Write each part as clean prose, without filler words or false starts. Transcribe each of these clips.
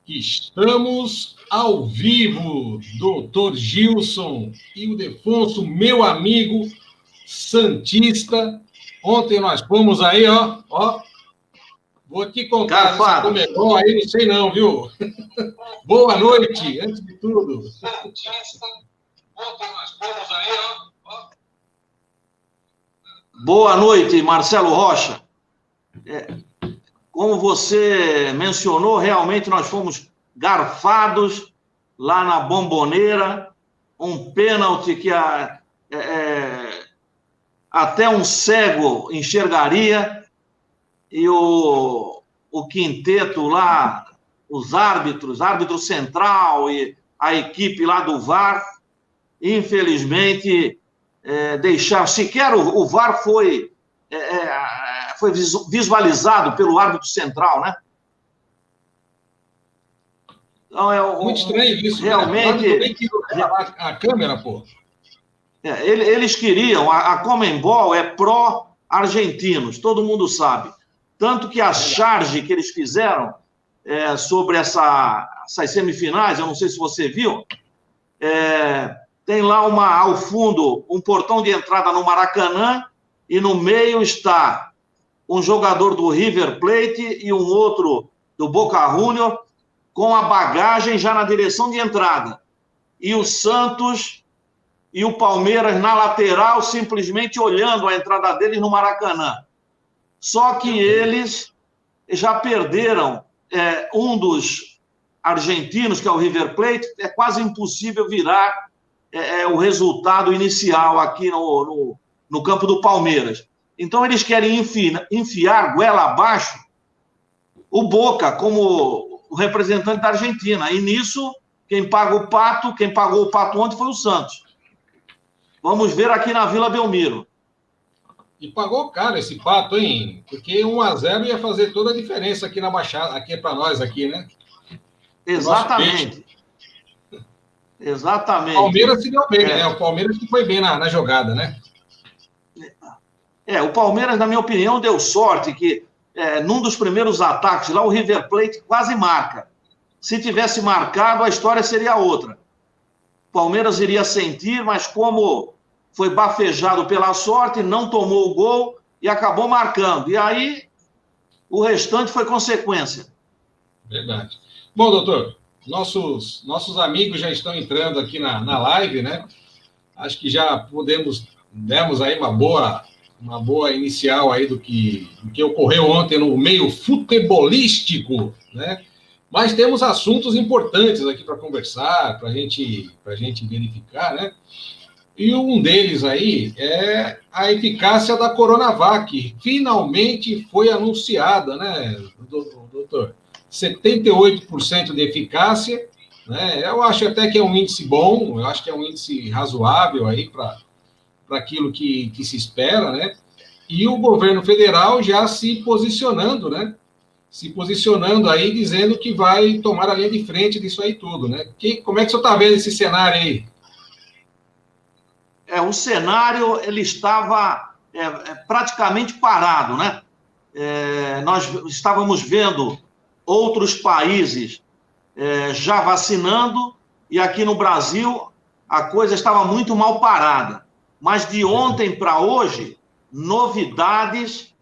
Estamos ao vivo, doutor Gilson e o Defonso, meu amigo santista. Ontem nós fomos aí, ó. Vou te contar, essa Comebol aí, não sei não, viu? Boa noite, antes de tudo. Santista. Ontem nós fomos aí, ó. Boa noite, Marcelo Rocha. Como você mencionou, realmente nós fomos garfados lá na Bombonera, um pênalti que até um cego enxergaria, e o quinteto lá, os árbitro central e a equipe lá do VAR, infelizmente, deixaram, sequer o VAR foi visualizado pelo árbitro central, né? Então, muito estranho isso, realmente, né? A câmera, pô. Eles queriam, a Comembol é pró-argentinos, todo mundo sabe. Tanto que a charge que eles fizeram sobre essas semifinais, eu não sei se você viu, tem lá ao fundo um portão de entrada no Maracanã e no meio está um jogador do River Plate e um outro do Boca Juniors com a bagagem já na direção de entrada. E o Santos e o Palmeiras na lateral simplesmente olhando a entrada deles no Maracanã. Só que eles já perderam um dos argentinos, que é o River Plate. É quase impossível virar o resultado inicial aqui no campo do Palmeiras. Então, eles querem enfiar goela abaixo o Boca como o representante da Argentina. E nisso, quem pagou o pato ontem foi o Santos. Vamos ver aqui na Vila Belmiro. E pagou caro esse pato, hein? Porque 1-0 ia fazer toda a diferença aqui na Baixada, aqui para nós, aqui, né? Exatamente. Exatamente. O Palmeiras se deu bem, né? O Palmeiras que foi bem na jogada, né? O Palmeiras, na minha opinião, deu sorte que num dos primeiros ataques lá, o River Plate quase marca. Se tivesse marcado, a história seria outra. O Palmeiras iria sentir, mas como foi bafejado pela sorte, não tomou o gol e acabou marcando. E aí, o restante foi consequência. Verdade. Bom, doutor, nossos amigos já estão entrando aqui na live, né? Acho que já demos aí uma boa inicial aí do que ocorreu ontem no meio futebolístico, né? Mas temos assuntos importantes aqui para conversar, para a gente verificar, né? E um deles aí é a eficácia da Coronavac. Finalmente foi anunciada, né, doutor? 78% de eficácia, né? Eu acho até que é um índice bom, eu acho que é um índice razoável aí para aquilo que se espera, né? E o governo federal já se posicionando, né? Se posicionando aí, dizendo que vai tomar a linha de frente disso aí tudo, né? Como é que o senhor está vendo esse cenário aí? O cenário, ele estava praticamente parado, né? Nós estávamos vendo outros países já vacinando, e aqui no Brasil a coisa estava muito mal parada. Mas de ontem para hoje, novidades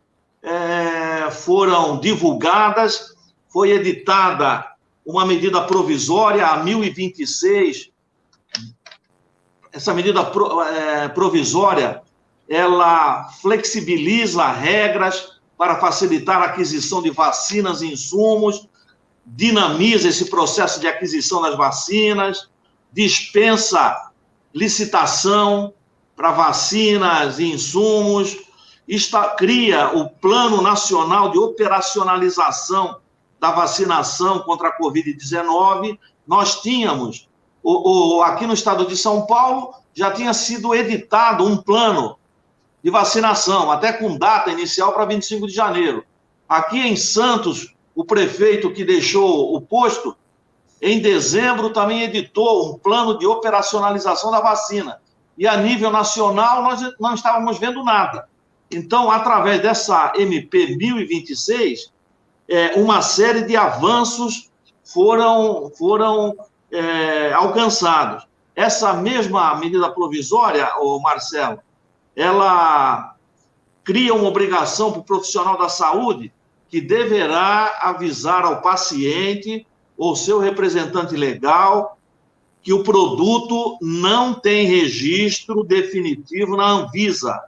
foram divulgadas, foi editada uma medida provisória, a 1026. Essa medida provisória, ela flexibiliza regras para facilitar a aquisição de vacinas e insumos, dinamiza esse processo de aquisição das vacinas, dispensa licitação para vacinas e insumos, cria o Plano Nacional de Operacionalização da Vacinação contra a Covid-19. Nós tínhamos, aqui no estado de São Paulo, já tinha sido editado um plano de vacinação, até com data inicial para 25 de janeiro. Aqui em Santos, o prefeito que deixou o posto, em dezembro, também editou um plano de operacionalização da vacina. E a nível nacional, nós não estávamos vendo nada. Então, através dessa MP 1026, uma série de avanços foram alcançados. Essa mesma medida provisória, Marcelo, ela cria uma obrigação para o profissional da saúde que deverá avisar ao paciente ou seu representante legal que o produto não tem registro definitivo na Anvisa.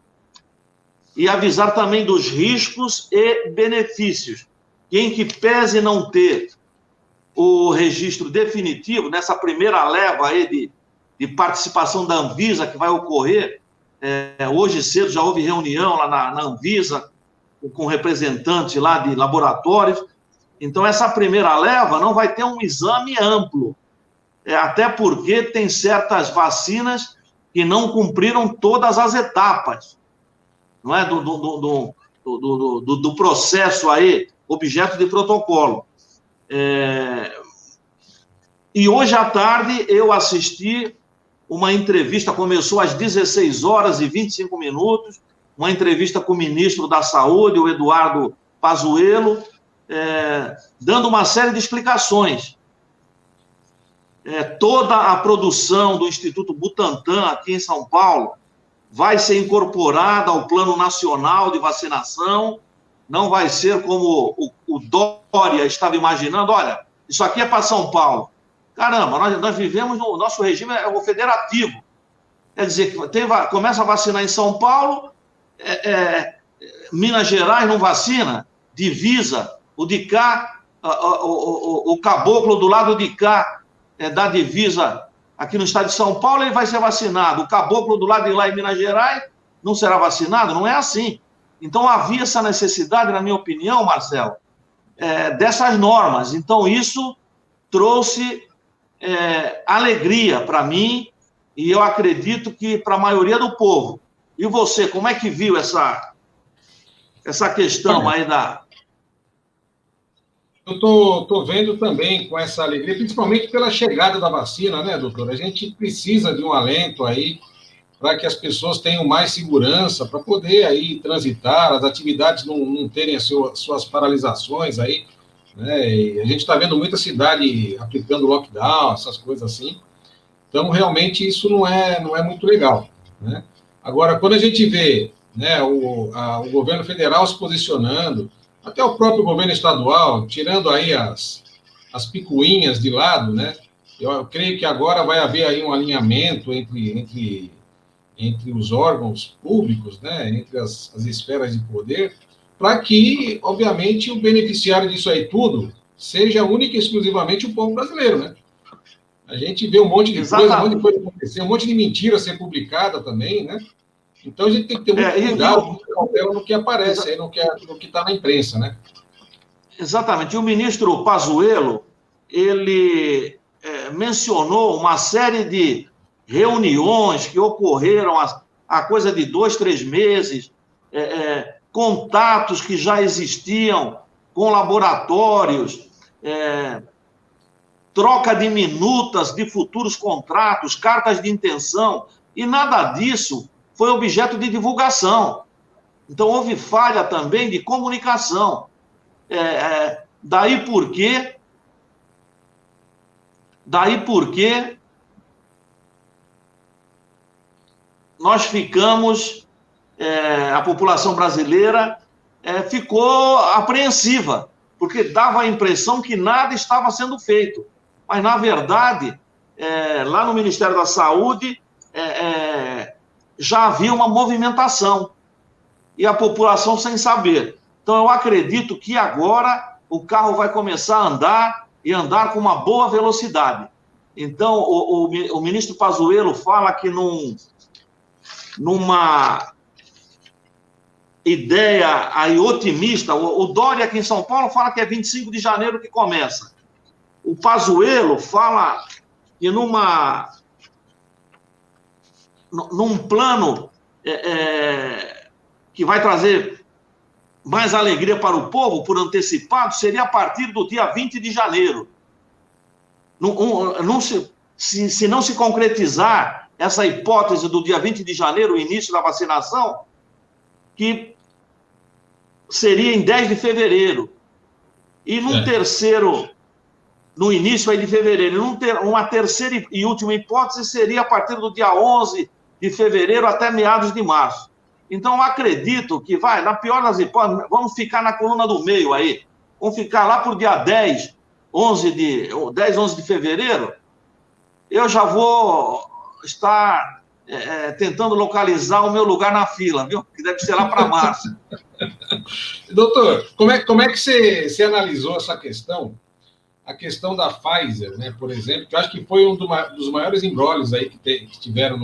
E avisar também dos riscos e benefícios. Quem que pese não ter o registro definitivo, nessa primeira leva aí de participação da Anvisa que vai ocorrer, hoje cedo já houve reunião lá na Anvisa, com representantes lá de laboratórios. Então, essa primeira leva não vai ter um exame amplo, até porque tem certas vacinas que não cumpriram todas as etapas, não é? Do processo aí, objeto de protocolo. E hoje à tarde eu assisti uma entrevista, começou às 16h25, uma entrevista com o ministro da Saúde, o Eduardo Pazuello, dando uma série de explicações. Toda a produção do Instituto Butantan, aqui em São Paulo, vai ser incorporada ao Plano Nacional de Vacinação, não vai ser como o Dória estava imaginando, olha, isso aqui é para São Paulo. Caramba, nós vivemos, no nosso regime é o federativo. Quer dizer, começa a vacinar em São Paulo, Minas Gerais não vacina, divisa, o de cá, o caboclo do lado de cá, da divisa aqui no estado de São Paulo, ele vai ser vacinado. O caboclo do lado de lá em Minas Gerais não será vacinado? Não é assim. Então, havia essa necessidade, na minha opinião, Marcelo, dessas normas. Então, isso trouxe alegria para mim e eu acredito que para a maioria do povo. E você, como é que viu essa questão aí da... Eu estou vendo também com essa alegria, principalmente pela chegada da vacina, né, doutor? A gente precisa de um alento aí para que as pessoas tenham mais segurança, para poder aí transitar, as atividades não terem as suas paralisações aí, né? E a gente está vendo muita cidade aplicando lockdown, essas coisas assim. Então, realmente, isso não é muito legal, né? Agora, quando a gente vê, né, o governo federal se posicionando, até o próprio governo estadual, tirando aí as picuinhas de lado, né? Eu creio que agora vai haver aí um alinhamento entre os órgãos públicos, né? Entre as esferas de poder, para que, obviamente, o beneficiário disso aí tudo seja única e exclusivamente o povo brasileiro, né? A gente vê um monte de coisa acontecer, um monte de mentira ser publicada também, né? Então, a gente tem que ter muito cuidado, muita cautela no que aparece, aí, no que está na imprensa, né? Exatamente. E o ministro Pazuello, ele mencionou uma série de reuniões que ocorreram há coisa de 2, 3 meses, contatos que já existiam com laboratórios, troca de minutas de futuros contratos, cartas de intenção, e nada disso foi objeto de divulgação. Então, houve falha também de comunicação. Daí porque nós ficamos, a população brasileira ficou apreensiva, porque dava a impressão que nada estava sendo feito. Mas, na verdade, lá no Ministério da Saúde, já havia uma movimentação e a população sem saber. Então, eu acredito que agora o carro vai começar a andar e andar com uma boa velocidade. Então, o ministro Pazuello fala que numa ideia aí otimista, o Dória aqui em São Paulo fala que é 25 de janeiro que começa. O Pazuello fala que num plano que vai trazer mais alegria para o povo, por antecipado, seria a partir do dia 20 de janeiro. Se não se concretizar essa hipótese do dia 20 de janeiro, o início da vacinação, que seria em 10 de fevereiro. E num terceiro no início aí de fevereiro. Uma terceira e última hipótese seria a partir do dia 11 de fevereiro até meados de março. Então, eu acredito que na pior das hipóteses, vamos ficar na coluna do meio aí. Vamos ficar lá por dia 11 de fevereiro. Eu já vou estar tentando localizar o meu lugar na fila, viu? Que deve ser lá para março. Doutor, como é que você analisou essa questão? A questão da Pfizer, né, por exemplo, que eu acho que foi um dos maiores embrólios aí que tiveram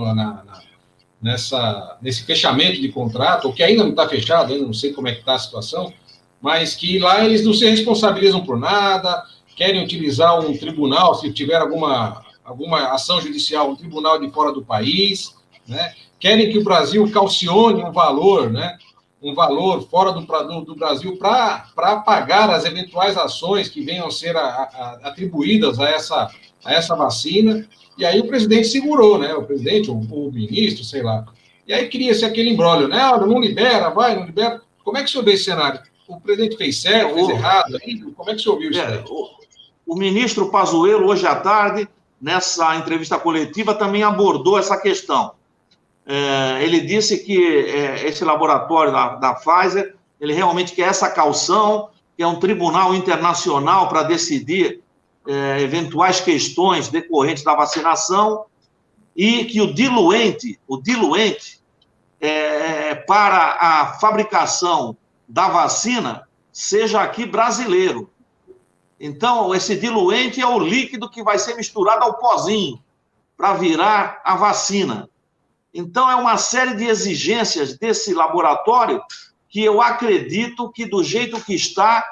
nesse fechamento de contrato, ou que ainda não está fechado, ainda não sei como é que está a situação, mas que lá eles não se responsabilizam por nada, querem utilizar um tribunal, se tiver alguma ação judicial, um tribunal de fora do país, né? Querem que o Brasil calcione um valor, né? Um valor fora do Brasil para pagar as eventuais ações que venham a ser atribuídas a essa vacina. E aí o presidente segurou, né? O presidente, o ministro, sei lá. E aí cria-se aquele imbróglio, né? Não libera, não libera. Como é que o senhor vê esse cenário? O presidente fez certo, fez errado? Como é que o senhor viu isso aí? O ministro Pazuello, hoje à tarde, nessa entrevista coletiva, também abordou essa questão. Ele disse que esse laboratório da Pfizer, ele realmente quer essa caução, que é um tribunal internacional para decidir eventuais questões decorrentes da vacinação, e que o diluente para a fabricação da vacina seja aqui brasileiro. Então, esse diluente é o líquido que vai ser misturado ao pozinho para virar a vacina. Então, é uma série de exigências desse laboratório que eu acredito que, do jeito que está,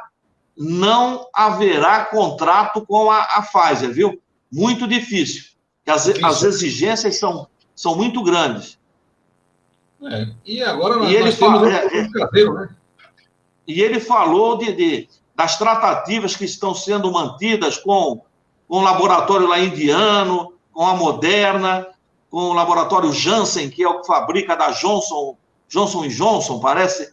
não haverá contrato com a Pfizer, viu? Muito difícil. As exigências são muito grandes. E agora nós temos um caseiro, né? E ele falou das tratativas que estão sendo mantidas com o laboratório lá indiano, com a Moderna, com o laboratório Janssen, que é o que fabrica da Johnson &Johnson, parece.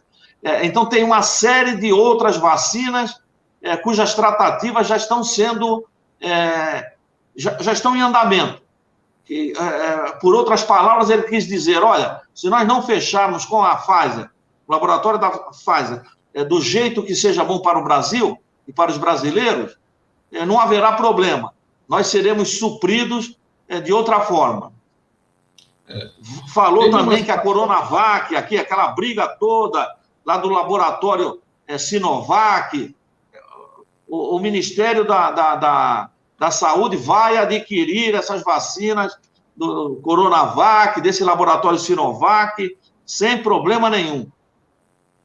Então, tem uma série de outras vacinas cujas tratativas já estão sendo... já estão em andamento. Por outras palavras, ele quis dizer, olha, se nós não fecharmos com a Pfizer, o laboratório da Pfizer, do jeito que seja bom para o Brasil e para os brasileiros, não haverá problema. Nós seremos supridos de outra forma. Falou também que a Coronavac, aquela briga toda lá do laboratório Sinovac, o Ministério da Saúde vai adquirir essas vacinas do Coronavac, desse laboratório Sinovac, sem problema nenhum.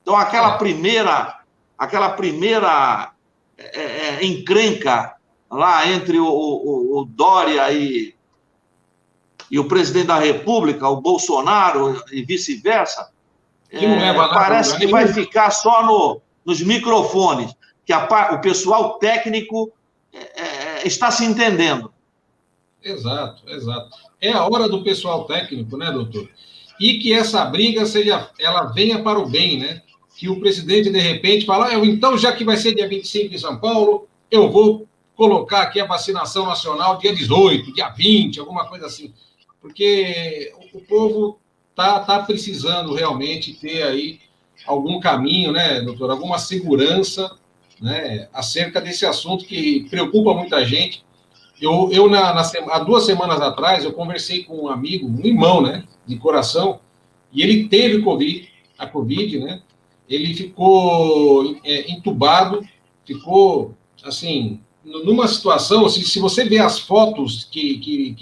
Então, aquela primeira encrenca lá entre o Dória e o presidente da República, o Bolsonaro, e vice-versa, parece que vai ficar só nos microfones, que o pessoal técnico está se entendendo. Exato. É a hora do pessoal técnico, né, doutor? E que essa briga ela venha para o bem, né? Que o presidente, de repente, fala, então, já que vai ser dia 25 em São Paulo, eu vou colocar aqui a vacinação nacional dia 18, dia 20, alguma coisa assim. Porque o povo tá precisando realmente ter aí algum caminho, né, doutor? Alguma segurança, né, acerca desse assunto que preocupa muita gente. Há 2 semanas atrás, eu conversei com um amigo, um irmão, né, de coração, e ele teve a Covid, né? Ele ficou entubado, ficou, assim, numa situação, se você vê as fotos que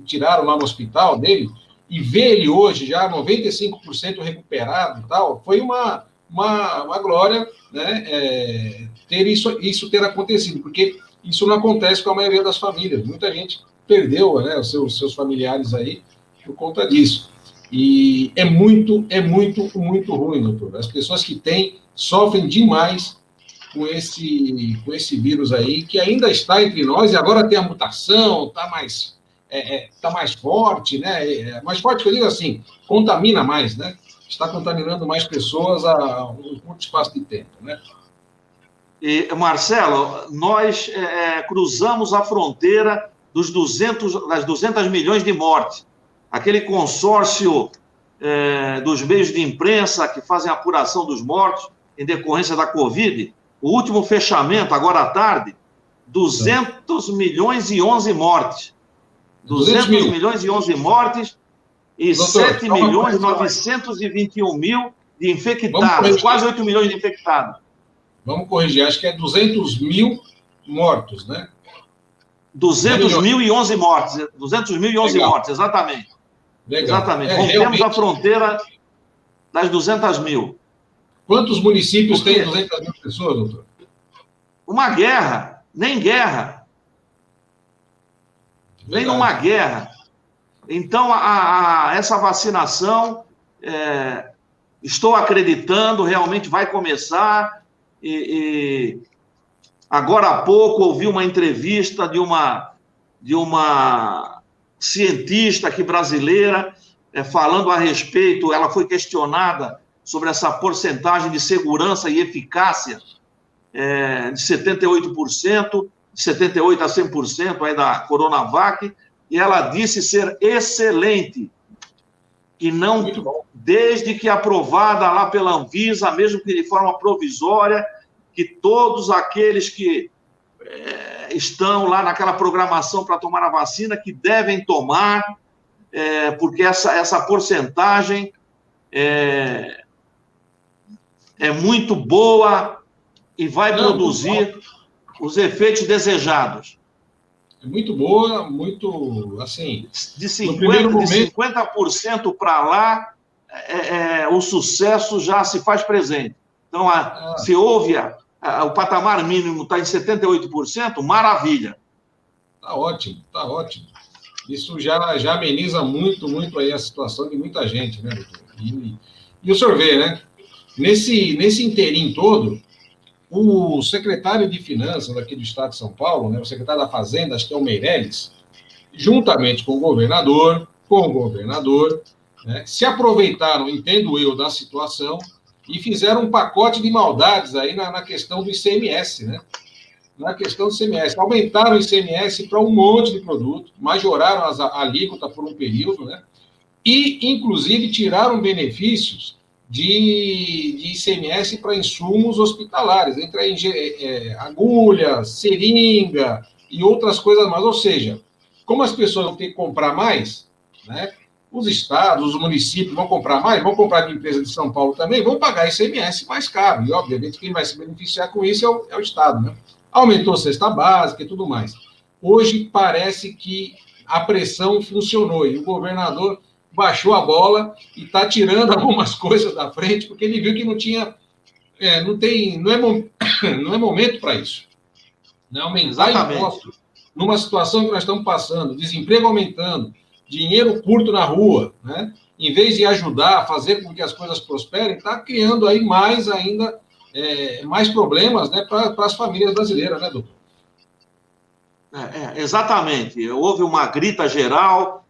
tiraram lá no hospital dele, e vê ele hoje já 95% recuperado e tal, foi uma glória, né, ter isso ter acontecido, porque isso não acontece com a maioria das famílias. Muita gente perdeu, né, os seus familiares aí por conta disso. E é muito ruim, doutor. As pessoas que têm sofrem demais com esse vírus aí, que ainda está entre nós, e agora tem a mutação, está mais forte, né? Mais forte que eu digo assim, contamina mais, né? Está contaminando mais pessoas a um curto espaço de tempo, né? E, Marcelo, nós cruzamos a fronteira das 200 milhões de mortes. Aquele consórcio dos meios de imprensa que fazem a apuração dos mortos em decorrência da Covid, o último fechamento, agora à tarde, 200 milhões e 11 mortes. 200 milhões e 11 mortes e 7 milhões e 921 mil de infectados, quase 8 milhões de infectados. Vamos corrigir, acho que é 200 mil mortos, né? 200 mil e 11 mortes. 200 mil e 11 Legal. Mortes, exatamente. Legal. Exatamente. Rompemos a fronteira das 200 mil. Quantos municípios têm 200 mil pessoas, doutor? Uma guerra, nem guerra. Vem numa guerra. Então, essa vacinação, estou acreditando, realmente vai começar. E agora há pouco ouvi uma entrevista de uma cientista aqui brasileira falando a respeito, ela foi questionada sobre essa porcentagem de segurança e eficácia de 78%, de 78% a 100% aí da Coronavac, e ela disse ser excelente, que não, desde que aprovada lá pela Anvisa, mesmo que de forma provisória, que todos aqueles que estão lá naquela programação para tomar a vacina, que devem tomar, porque essa porcentagem é muito boa e vai produzir os efeitos desejados. É muito boa, muito, assim... De 50% para lá, o sucesso já se faz presente. Então, se houve o patamar mínimo está em 78%, maravilha. Está ótimo, está ótimo. Isso já ameniza muito, muito aí a situação de muita gente, né, doutor? E o senhor vê, né? Nesse inteirinho todo, o secretário de Finanças aqui do Estado de São Paulo, né, o secretário da Fazenda, acho que é o Meirelles, juntamente com o governador, né, se aproveitaram, entendo eu, da situação e fizeram um pacote de maldades aí na questão do ICMS, né? Na questão do ICMS. Aumentaram o ICMS para um monte de produto, majoraram a alíquota por um período, né? E, inclusive, tiraram benefícios de ICMS para insumos hospitalares, entre agulha, seringa e outras coisas mais. Ou seja, como as pessoas vão ter que comprar mais, né? Os estados, os municípios vão comprar mais, vão comprar de empresa de São Paulo também, vão pagar ICMS mais caro. E, obviamente, quem vai se beneficiar com isso é o Estado, né? Aumentou a cesta básica e tudo mais. Hoje parece que a pressão funcionou e o governador baixou a bola e está tirando algumas coisas da frente, porque ele viu que não é momento para isso. Não aumentar impostos numa situação que nós estamos passando, desemprego aumentando, dinheiro curto na rua, né? Em vez de ajudar a fazer com que as coisas prosperem, está criando aí mais ainda, mais problemas, né, para as famílias brasileiras, né, doutor? Exatamente. Houve uma grita geral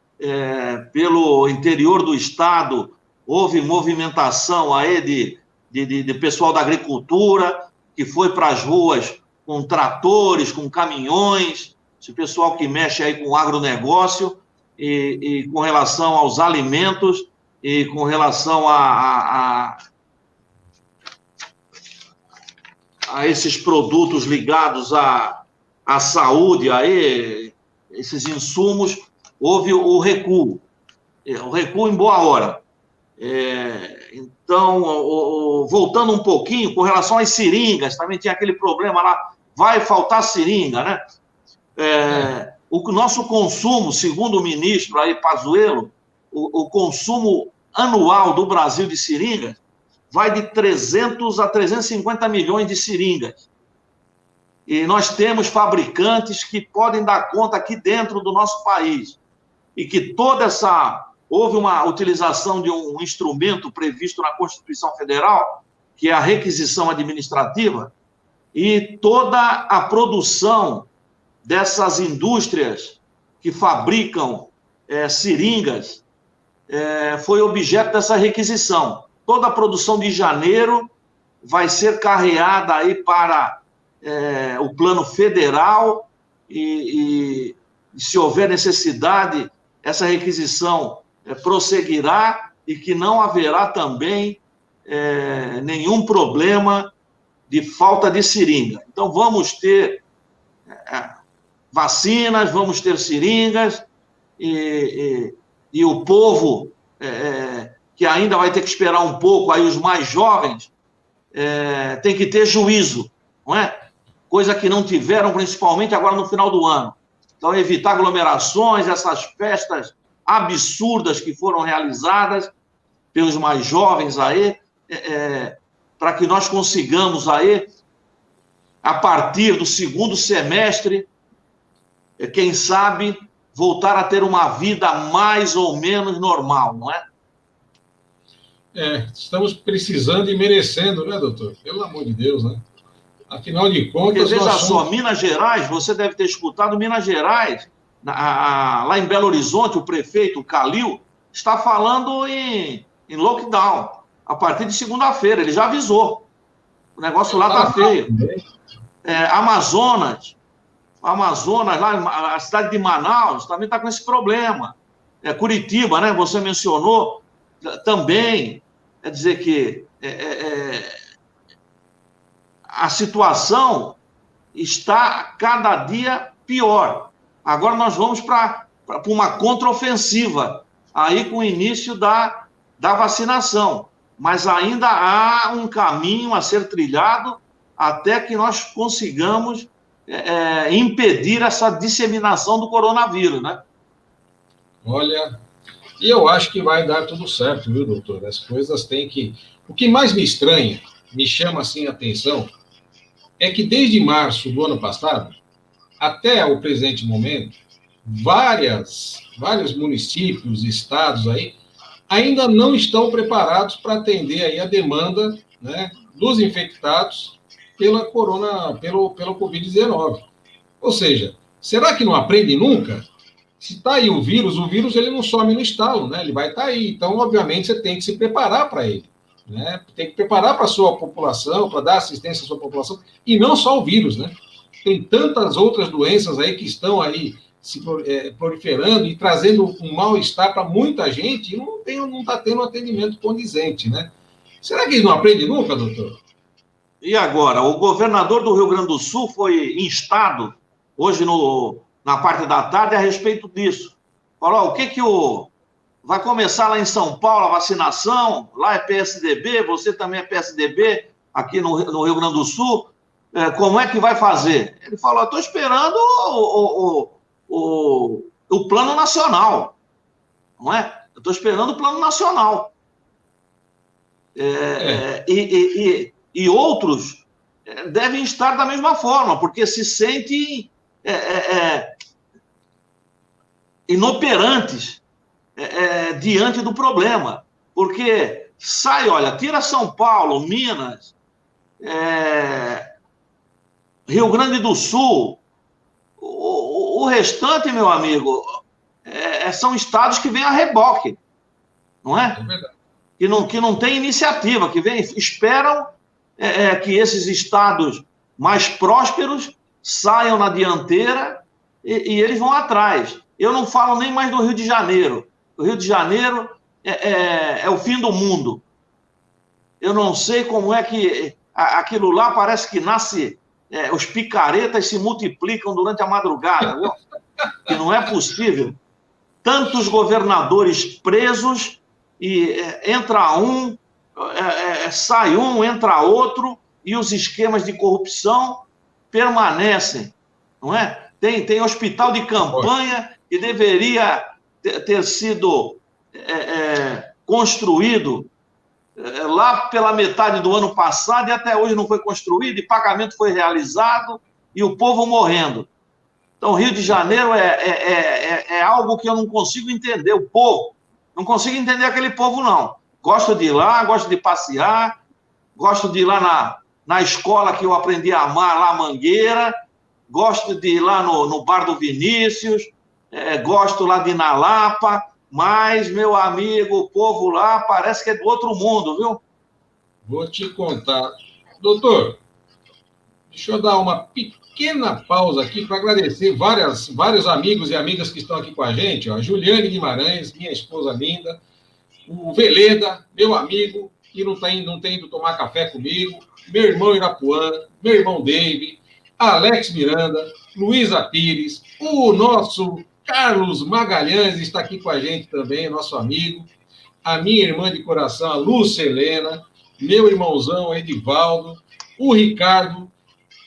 pelo interior do estado, houve movimentação aí de pessoal da agricultura, que foi para as ruas com tratores, com caminhões, esse pessoal que mexe aí com agronegócio, e com relação aos alimentos e com relação a esses produtos ligados à saúde, aí, esses insumos, houve o recuo em boa hora. Então, voltando um pouquinho, com relação às seringas, também tinha aquele problema lá, vai faltar seringa, né? O nosso consumo, segundo o ministro aí, Pazuello, o consumo anual do Brasil de seringas vai de 300 a 350 milhões de seringas. E nós temos fabricantes que podem dar conta aqui dentro do nosso país. E que houve uma utilização de um instrumento previsto na Constituição Federal, que é a requisição administrativa, e toda a produção dessas indústrias que fabricam seringas foi objeto dessa requisição. Toda a produção de janeiro vai ser carreada aí para o plano federal e se houver necessidade, essa requisição prosseguirá e que não haverá também nenhum problema de falta de seringa. Então, vamos ter vacinas, vamos ter seringas e o povo que ainda vai ter que esperar um pouco, aí os mais jovens, tem que ter juízo, não é? Coisa que não tiveram, principalmente agora no final do ano. Então, evitar aglomerações, essas festas absurdas que foram realizadas pelos mais jovens aí, para que nós consigamos aí, a partir do segundo semestre, quem sabe, voltar a ter uma vida mais ou menos normal, não é? Estamos precisando e merecendo, né, doutor? Pelo amor de Deus, né? Afinal de contas... Porque, veja só, Minas Gerais, você deve ter escutado, Minas Gerais, lá em Belo Horizonte, o prefeito Calil está falando em lockdown, a partir de segunda-feira, ele já avisou. O negócio lá está feio. Amazonas, lá, a cidade de Manaus, também está com esse problema. Curitiba, né, você mencionou, também, quer dizer que a situação está cada dia pior. Agora nós vamos para uma contraofensiva, aí com o início da vacinação. Mas ainda há um caminho a ser trilhado até que nós consigamos impedir essa disseminação do coronavírus, né? Olha, e eu acho que vai dar tudo certo, viu, doutor? As coisas têm que... O que mais me estranha, me chama assim a atenção, é que desde março do ano passado, até o presente momento, vários municípios, estados aí, ainda não estão preparados para atender aí a demanda, né, dos infectados pelo Covid-19. Ou seja, será que não aprende nunca? Se está aí o vírus ele não some no estalo, né? Ele vai estar aí. Então, obviamente, você tem que se preparar para ele, né? Tem que preparar para a sua população, para dar assistência à sua população, e não só o vírus, né? Tem tantas outras doenças aí que estão aí se proliferando e trazendo um mal-estar para muita gente e não está tendo um atendimento condizente, né? Será que eles não aprendem nunca, doutor? E agora, o governador do Rio Grande do Sul foi instado hoje na parte da tarde a respeito disso. Falou, vai começar lá em São Paulo a vacinação, lá é PSDB, você também é PSDB, aqui no Rio Grande do Sul, como é que vai fazer? Ele falou, estou esperando o plano nacional, não é? Eu estou esperando o plano nacional. E outros devem estar da mesma forma, porque se sentem inoperantes diante do problema. Porque tira São Paulo, Minas, Rio Grande do Sul, o restante, meu amigo, são estados que vêm a reboque, não é? É verdade. Que não tem iniciativa, esperam que esses estados mais prósperos saiam na dianteira e eles vão atrás. Eu não falo nem mais do Rio de Janeiro. O Rio de Janeiro é o fim do mundo. Eu não sei como é que aquilo lá parece que nasce... os picaretas se multiplicam durante a madrugada, viu? Que não é possível. Tantos governadores presos e entra um, sai um, entra outro, e os esquemas de corrupção permanecem, não é? Tem hospital de campanha que deveria ter sido construído lá pela metade do ano passado e até hoje não foi construído, e pagamento foi realizado e o povo morrendo. Então, Rio de Janeiro é algo que eu não consigo entender, o povo. Não consigo entender aquele povo, não. Gosto de ir lá, gosto de passear, gosto de ir lá na escola que eu aprendi a amar, lá Mangueira, gosto de ir lá no Bar do Vinícius, gosto lá de ir na Lapa, mas, meu amigo, o povo lá parece que é do outro mundo, viu? Vou te contar. Doutor, Deixa eu dar uma pequena pausa aqui para agradecer vários amigos e amigas que estão aqui com a gente. Ó. A Juliane Guimarães, minha esposa linda. O Veleda, meu amigo, que não tem ido tomar café comigo. Meu irmão Irapuã, meu irmão Dave, Alex Miranda, Luísa Pires, o nosso Carlos Magalhães está aqui com a gente também, nosso amigo. A minha irmã de coração, a Lúcia Helena, meu irmãozão Edivaldo, o Ricardo,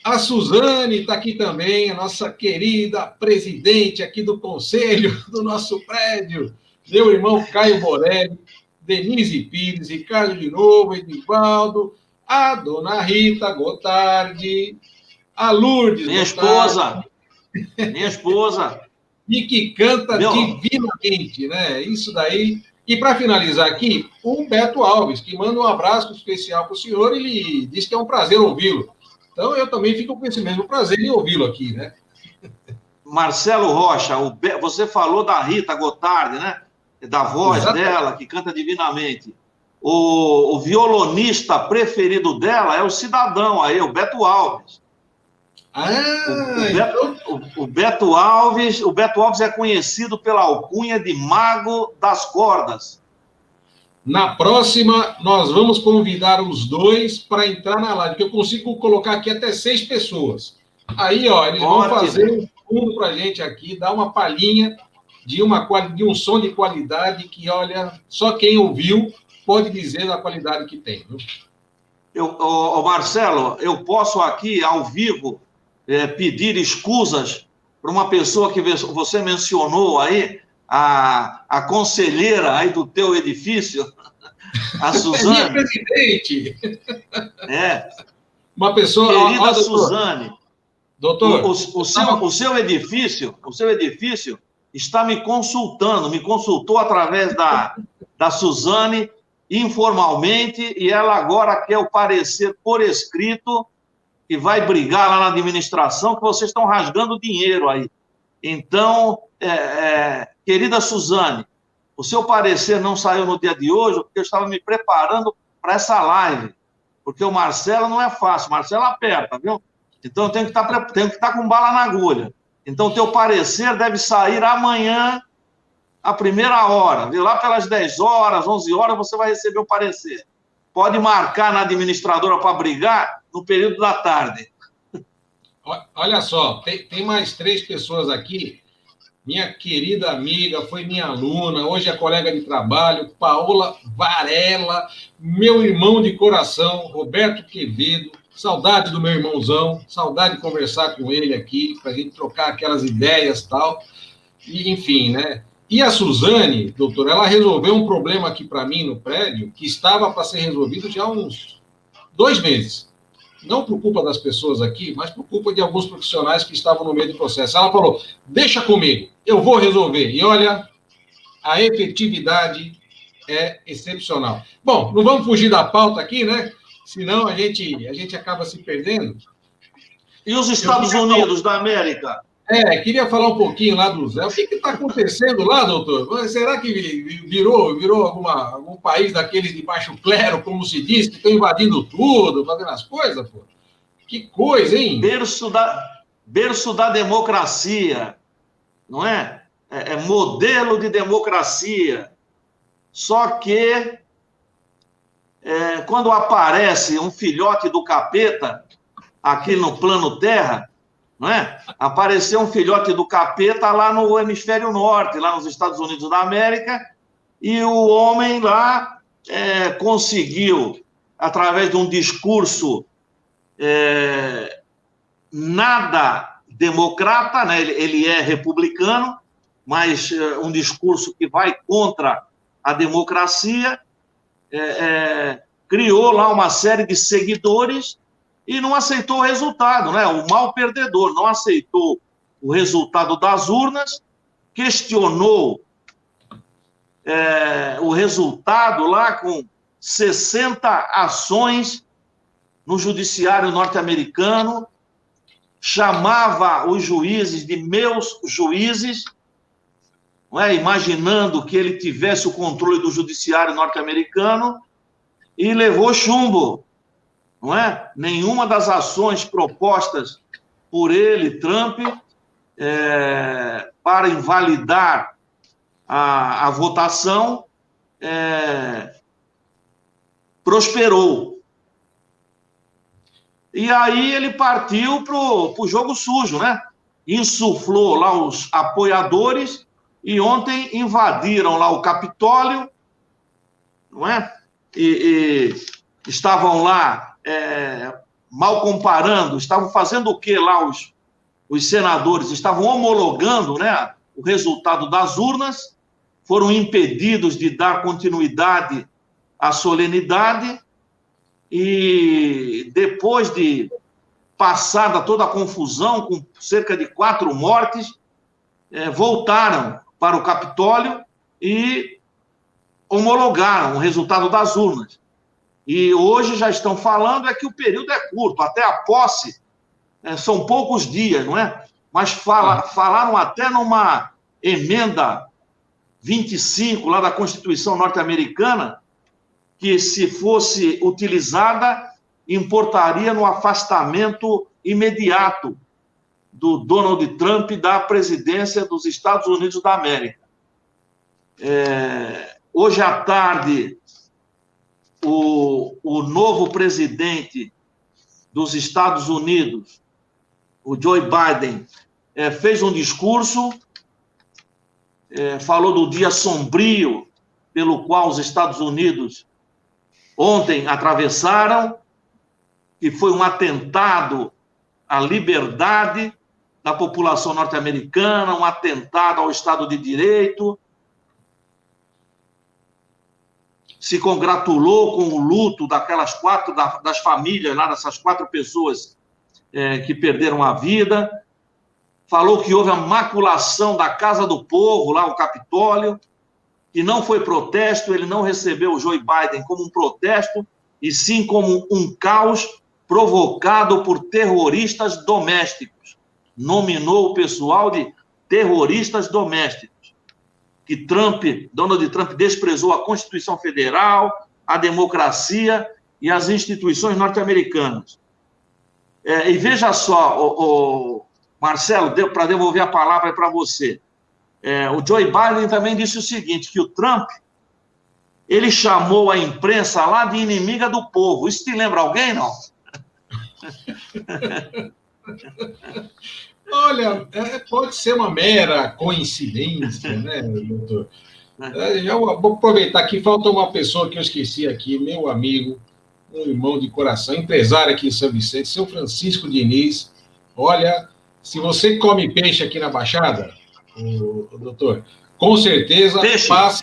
a Suzane está aqui também, a nossa querida presidente aqui do conselho do nosso prédio, meu irmão Caio Borelli, Denise Pires, Ricardo de novo, Edivaldo, a dona Rita Gotardi, a Lourdes minha Gotardi, esposa, e que canta divinamente, né? Isso daí. E para finalizar aqui, o Beto Alves, que manda um abraço especial para o senhor, ele diz que é um prazer ouvi-lo. Então, eu também fico com esse mesmo prazer em ouvi-lo aqui, né? Marcelo Rocha, você falou da Rita Gotardi, né? Da voz dela, que canta divinamente. O violonista preferido dela é o cidadão aí, o Beto Alves. O Beto Alves é conhecido pela alcunha de Mago das Cordas. Na próxima, nós vamos convidar os dois para entrar na live, que eu consigo colocar aqui até 6 pessoas. Aí, ó, eles vão fazer um fundo para a gente aqui, dar uma palhinha de um som de qualidade que, olha, só quem ouviu pode dizer da qualidade que tem. Viu? Marcelo, eu posso aqui, ao vivo, pedir escusas para uma pessoa que você mencionou aí, a conselheira aí do teu edifício, a Suzane. É minha presidente. Uma pessoa... Querida Suzane. Doutor. O seu edifício está me consultou através da Suzane, informalmente, e ela agora quer o parecer por escrito que vai brigar lá na administração, que vocês estão rasgando dinheiro aí. Então, querida Suzane, o seu parecer não saiu no dia de hoje, porque eu estava me preparando para essa live, porque o Marcelo não é fácil, o Marcelo aperta, viu? Então, eu tenho que estar com bala na agulha. Então, o teu parecer deve sair amanhã, à primeira hora, viu? Lá pelas 10 horas, 11 horas, você vai receber o parecer. Pode marcar na administradora para brigar no período da tarde. Olha só, tem mais 3 pessoas aqui. Minha querida amiga, foi minha aluna, hoje é colega de trabalho, Paola Varela, meu irmão de coração, Roberto Quevedo, saudade do meu irmãozão, saudade de conversar com ele aqui, para a gente trocar aquelas ideias e tal. E, enfim, né? E a Suzane, doutor, ela resolveu um problema aqui para mim no prédio, que estava para ser resolvido já há uns 2 meses. Não por culpa das pessoas aqui, mas por culpa de alguns profissionais que estavam no meio do processo. Ela falou, deixa comigo, eu vou resolver. E olha, a efetividade é excepcional. Bom, não vamos fugir da pauta aqui, né? Senão a gente acaba se perdendo. E os Estados Unidos da América? Queria falar um pouquinho lá do Zé. O que está acontecendo lá, doutor? Será que virou algum país daqueles de baixo clero, como se diz, que estão invadindo tudo, fazendo as coisas, pô? Que coisa, hein? Berço da democracia, não é? É modelo de democracia. Só que quando aparece um filhote do capeta aqui no plano Terra, não é? Apareceu um filhote do capeta lá no hemisfério norte, lá nos Estados Unidos da América, e o homem lá conseguiu, através de um discurso nada democrata, né? Ele é republicano, mas um discurso que vai contra a democracia, criou lá uma série de seguidores e não aceitou o resultado, né? O mal perdedor não aceitou o resultado das urnas, questionou o resultado lá com 60 ações no judiciário norte-americano, chamava os juízes de meus juízes, não é? Imaginando que ele tivesse o controle do judiciário norte-americano, e levou chumbo. não é? Nenhuma das ações propostas por ele, Trump, para invalidar a votação, prosperou. E aí ele partiu para o jogo sujo, né? Insuflou lá os apoiadores e ontem invadiram lá o Capitólio, não é? E estavam lá, mal comparando, estavam fazendo o que lá os senadores? Estavam homologando, né, o resultado das urnas, foram impedidos de dar continuidade à solenidade e depois de passada toda a confusão, com cerca de 4 mortes, voltaram para o Capitólio e homologaram o resultado das urnas. E hoje já estão falando que o período é curto, até a posse são poucos dias, não é? Mas falaram até numa emenda 25 lá da Constituição norte-americana, que se fosse utilizada, importaria no afastamento imediato do Donald Trump da presidência dos Estados Unidos da América. Hoje à tarde, o novo presidente dos Estados Unidos, o Joe Biden, fez um discurso, falou do dia sombrio pelo qual os Estados Unidos ontem atravessaram, que foi um atentado à liberdade da população norte-americana, um atentado ao Estado de Direito. Se congratulou com o luto daquelas das famílias lá, dessas 4 pessoas que perderam a vida. Falou que houve a maculação da Casa do Povo, lá o Capitólio, que não foi protesto, ele não recebeu o Joe Biden como um protesto, e sim como um caos provocado por terroristas domésticos. Nominou o pessoal de terroristas domésticos. Que Donald Trump desprezou a Constituição Federal, a democracia e as instituições norte-americanas. E veja só, Marcelo, para devolver a palavra para você, o Joe Biden também disse o seguinte, que o Trump, ele chamou a imprensa lá de inimiga do povo. Isso te lembra alguém, não? Olha, pode ser uma mera coincidência, né, doutor? Já vou aproveitar aqui, falta uma pessoa que eu esqueci aqui, meu amigo, um irmão de coração, empresário aqui em São Vicente, seu Francisco Diniz. Olha, se você come peixe aqui na Baixada, doutor, com certeza passa...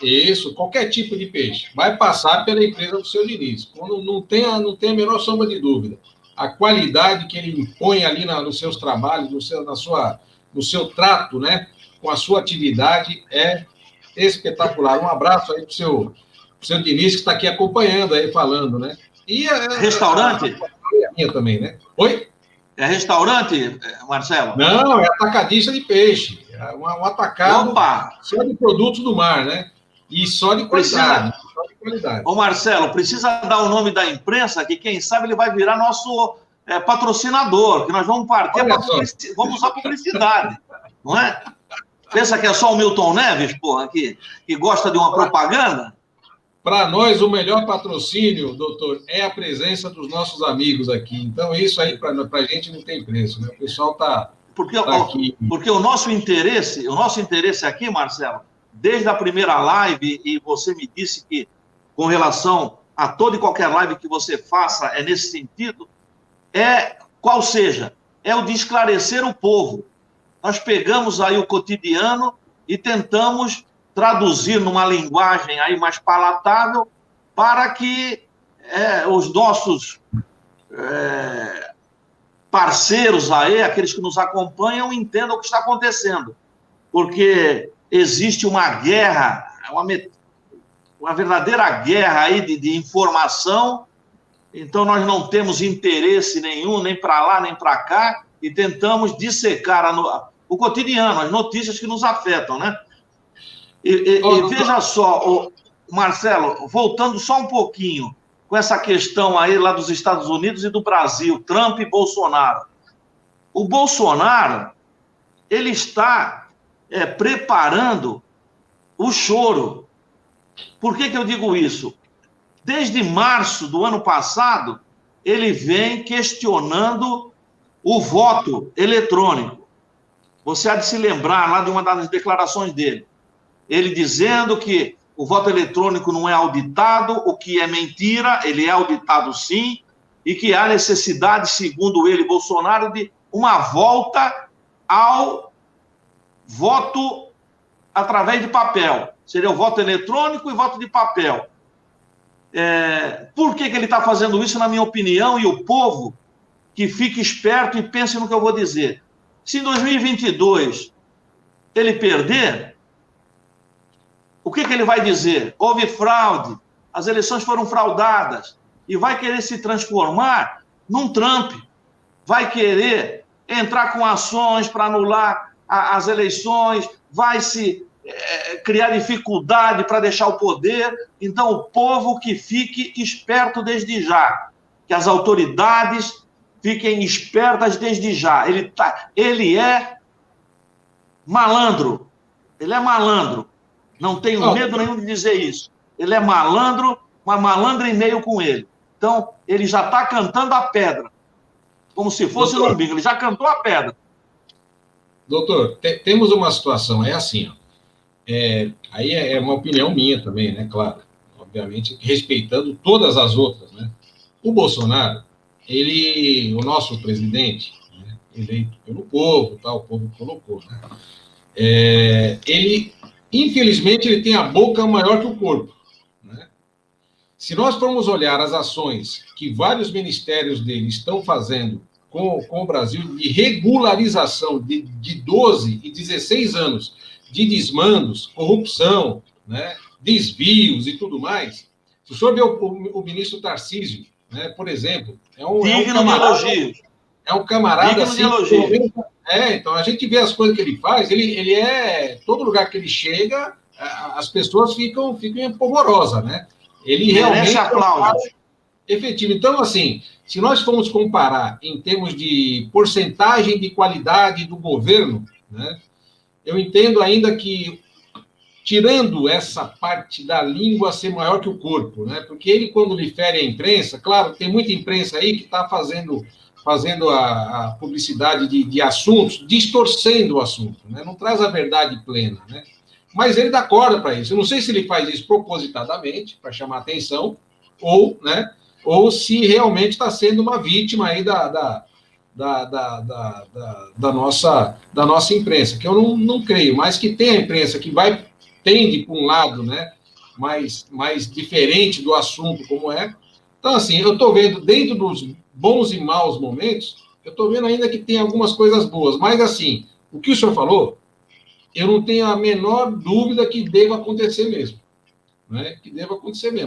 Isso, qualquer tipo de peixe. Vai passar pela empresa do seu Diniz. Não tem a menor sombra de dúvida. A qualidade que ele impõe ali nos seus trabalhos, no seu trato, né, com a sua atividade é espetacular. Um abraço aí para o seu Diniz, que está aqui acompanhando, aí falando, né? E restaurante? A minha também, né? Oi? É restaurante, Marcelo? Não, é atacadista de peixe. É um atacado só de produtos do mar, né? E só de qualidade. Ô, Marcelo, precisa dar o nome da imprensa, que quem sabe ele vai virar nosso patrocinador, que nós vamos partir, vamos usar publicidade, não é? Pensa que é só o Milton Neves, porra, que gosta de uma propaganda? Para nós, o melhor patrocínio, doutor, é a presença dos nossos amigos aqui. Então, isso aí, para a gente, não tem preço, né? O pessoal está aqui. Porque o nosso interesse aqui, Marcelo, desde a primeira live, e você me disse que, com relação a toda e qualquer live que você faça, é nesse sentido, qual seja, é o de esclarecer o povo. Nós pegamos aí o cotidiano e tentamos traduzir numa linguagem aí mais palatável para que os nossos parceiros aí, aqueles que nos acompanham, entendam o que está acontecendo. Porque existe uma guerra, uma verdadeira guerra aí de informação, então nós não temos interesse nenhum, nem para lá, nem para cá, e tentamos dissecar o cotidiano, as notícias que nos afetam, né? E veja só, Marcelo, voltando só um pouquinho, com essa questão aí lá dos Estados Unidos e do Brasil, Trump e Bolsonaro. O Bolsonaro, ele está preparando o choro. Por que eu digo isso? Desde março do ano passado, ele vem questionando o voto eletrônico. Você há de se lembrar lá de uma das declarações dele. Ele dizendo que o voto eletrônico não é auditado, o que é mentira, ele é auditado sim, e que há necessidade, segundo ele, Bolsonaro, de uma volta ao voto através de papel. Seria o voto eletrônico e voto de papel. Por que ele está fazendo isso, na minha opinião, e o povo que fique esperto e pense no que eu vou dizer. Se em 2022 ele perder, o que ele vai dizer? Houve fraude, as eleições foram fraudadas, e vai querer se transformar num Trump, vai querer entrar com ações para anular as eleições, vai se criar dificuldade para deixar o poder. Então, o povo que fique esperto desde já, que as autoridades fiquem espertas desde já. Ele é malandro, não tenho medo nenhum de dizer isso. Ele é malandro, uma malandra e meio com ele. Então, ele já está cantando a pedra, como se fosse no umbigo, ele já cantou a pedra. Doutor, temos uma situação, é assim, ó. Aí é uma opinião minha também, né, claro, obviamente, respeitando todas as outras, né. O Bolsonaro, o nosso presidente, né, eleito pelo povo, o povo colocou, né, infelizmente, ele tem a boca maior que o corpo, né. Se nós formos olhar as ações que vários ministérios dele estão fazendo com o Brasil, de regularização de 12 e 16 anos de desmandos, corrupção, né, desvios e tudo mais. Se o senhor vê o ministro Tarcísio, né, por exemplo, é um camarada assim. Então a gente vê as coisas que ele faz, todo lugar que ele chega, as pessoas ficam empolvorosas, né? Ele realmente aplaude. Efetivo. Então, assim, se nós formos comparar em termos de porcentagem de qualidade do governo, né, eu entendo ainda que, tirando essa parte da língua ser maior que o corpo, né, porque ele, quando lhe fere a imprensa, claro, tem muita imprensa aí que está fazendo a publicidade de assuntos, distorcendo o assunto, né, não traz a verdade plena, né, mas ele dá corda para isso. Eu não sei se ele faz isso propositadamente, para chamar atenção, ou se realmente está sendo uma vítima aí da nossa imprensa, que eu não creio, mas que tem a imprensa que tende para um lado, né, mais diferente do assunto como é. Então, assim, eu estou vendo, dentro dos bons e maus momentos, eu estou vendo ainda que tem algumas coisas boas, mas, assim, o que o senhor falou, eu não tenho a menor dúvida que deva acontecer mesmo, né,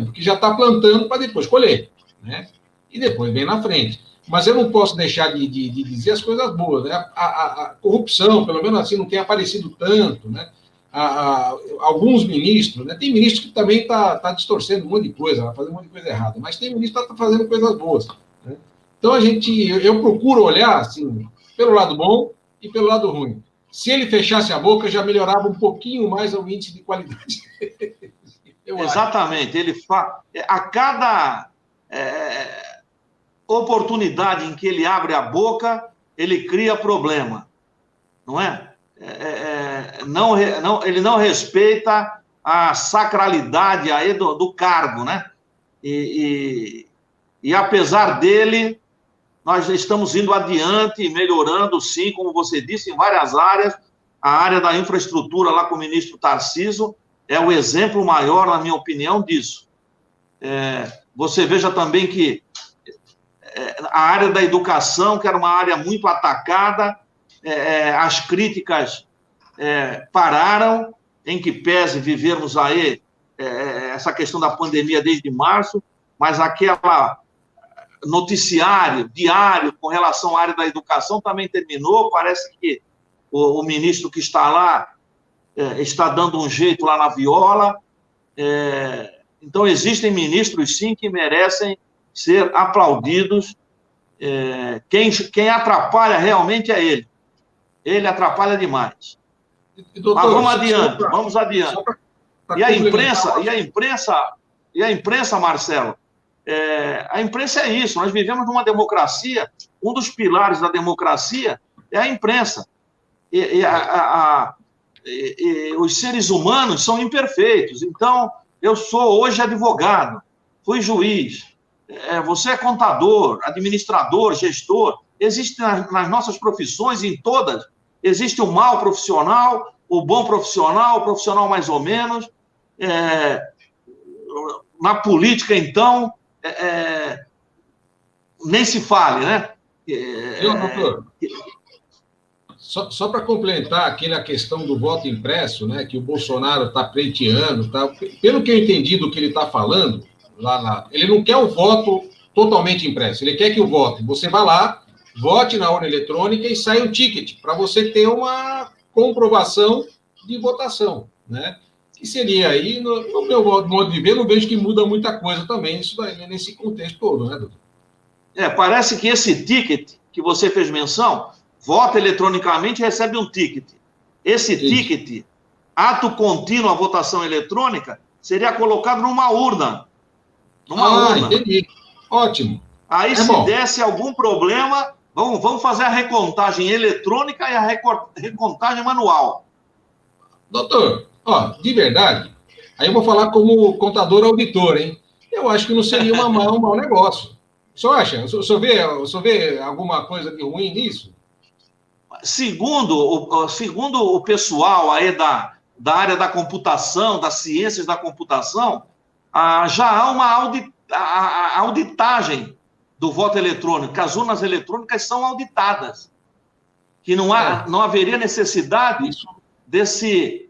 porque já está plantando para depois colher, né, e depois vem na frente. Mas eu não posso deixar de dizer as coisas boas, né? A corrupção, pelo menos assim, não tem aparecido tanto, né? Alguns ministros, né? Tem ministro que também está distorcendo um monte de coisa, vai fazer um monte de coisa errada, mas tem ministro que está fazendo coisas boas, né? Então eu procuro olhar assim, pelo lado bom e pelo lado ruim. Se ele fechasse a boca, já melhorava um pouquinho mais o índice de qualidade. Exatamente. Ele a cada oportunidade em que ele abre a boca, ele cria problema, não é? Ele não respeita a sacralidade aí do cargo, né? E apesar dele, nós estamos indo adiante, melhorando, sim, como você disse, em várias áreas. A área da infraestrutura, lá com o ministro Tarcísio, é o exemplo maior, na minha opinião, disso. Você veja também que a área da educação, que era uma área muito atacada, as críticas pararam, em que pese vivermos aí essa questão da pandemia desde março, mas aquela noticiário diário com relação à área da educação também terminou. Parece que o ministro que está lá está dando um jeito lá na viola. Então, existem ministros, sim, que merecem ser aplaudidos. Quem atrapalha realmente é ele. Ele atrapalha demais. Doutor, mas vamos adiante, vamos adiante. E a imprensa, Marcelo, a imprensa é isso. Nós vivemos numa democracia, um dos pilares da democracia é a imprensa. Os seres humanos são imperfeitos. Então, eu sou hoje advogado, fui juiz, você é contador, administrador, gestor. Existe nas nossas profissões, em todas, existe o mau profissional, o bom profissional, o profissional mais ou menos. Na política, então, nem se fale, né? Doutor, só para complementar aquela questão do voto impresso, né, que o Bolsonaro está pleiteando, tá? Pelo que eu entendi do que ele está falando, ele não quer o voto totalmente impresso, ele quer que o voto, você vá lá, vote na urna eletrônica e saia um ticket, para você ter uma comprovação de votação, né? Que seria aí, no meu modo de ver, não vejo que muda muita coisa também isso daí, nesse contexto todo, né, doutor? Parece que esse ticket que você fez menção, vota eletronicamente e recebe um ticket. Esse ticket, ato contínuo à votação eletrônica, seria colocado numa urna. Entendi. Ótimo. Aí, se desse algum problema, vamos fazer a recontagem eletrônica e a recontagem manual. Doutor, de verdade, aí eu vou falar como contador auditor, hein? Eu acho que não seria um mau negócio. O senhor acha? O senhor vê alguma coisa de ruim nisso? Segundo o pessoal aí da área da computação, das ciências da computação, já há uma auditagem do voto eletrônico, que as urnas eletrônicas são auditadas, que não haveria necessidade desse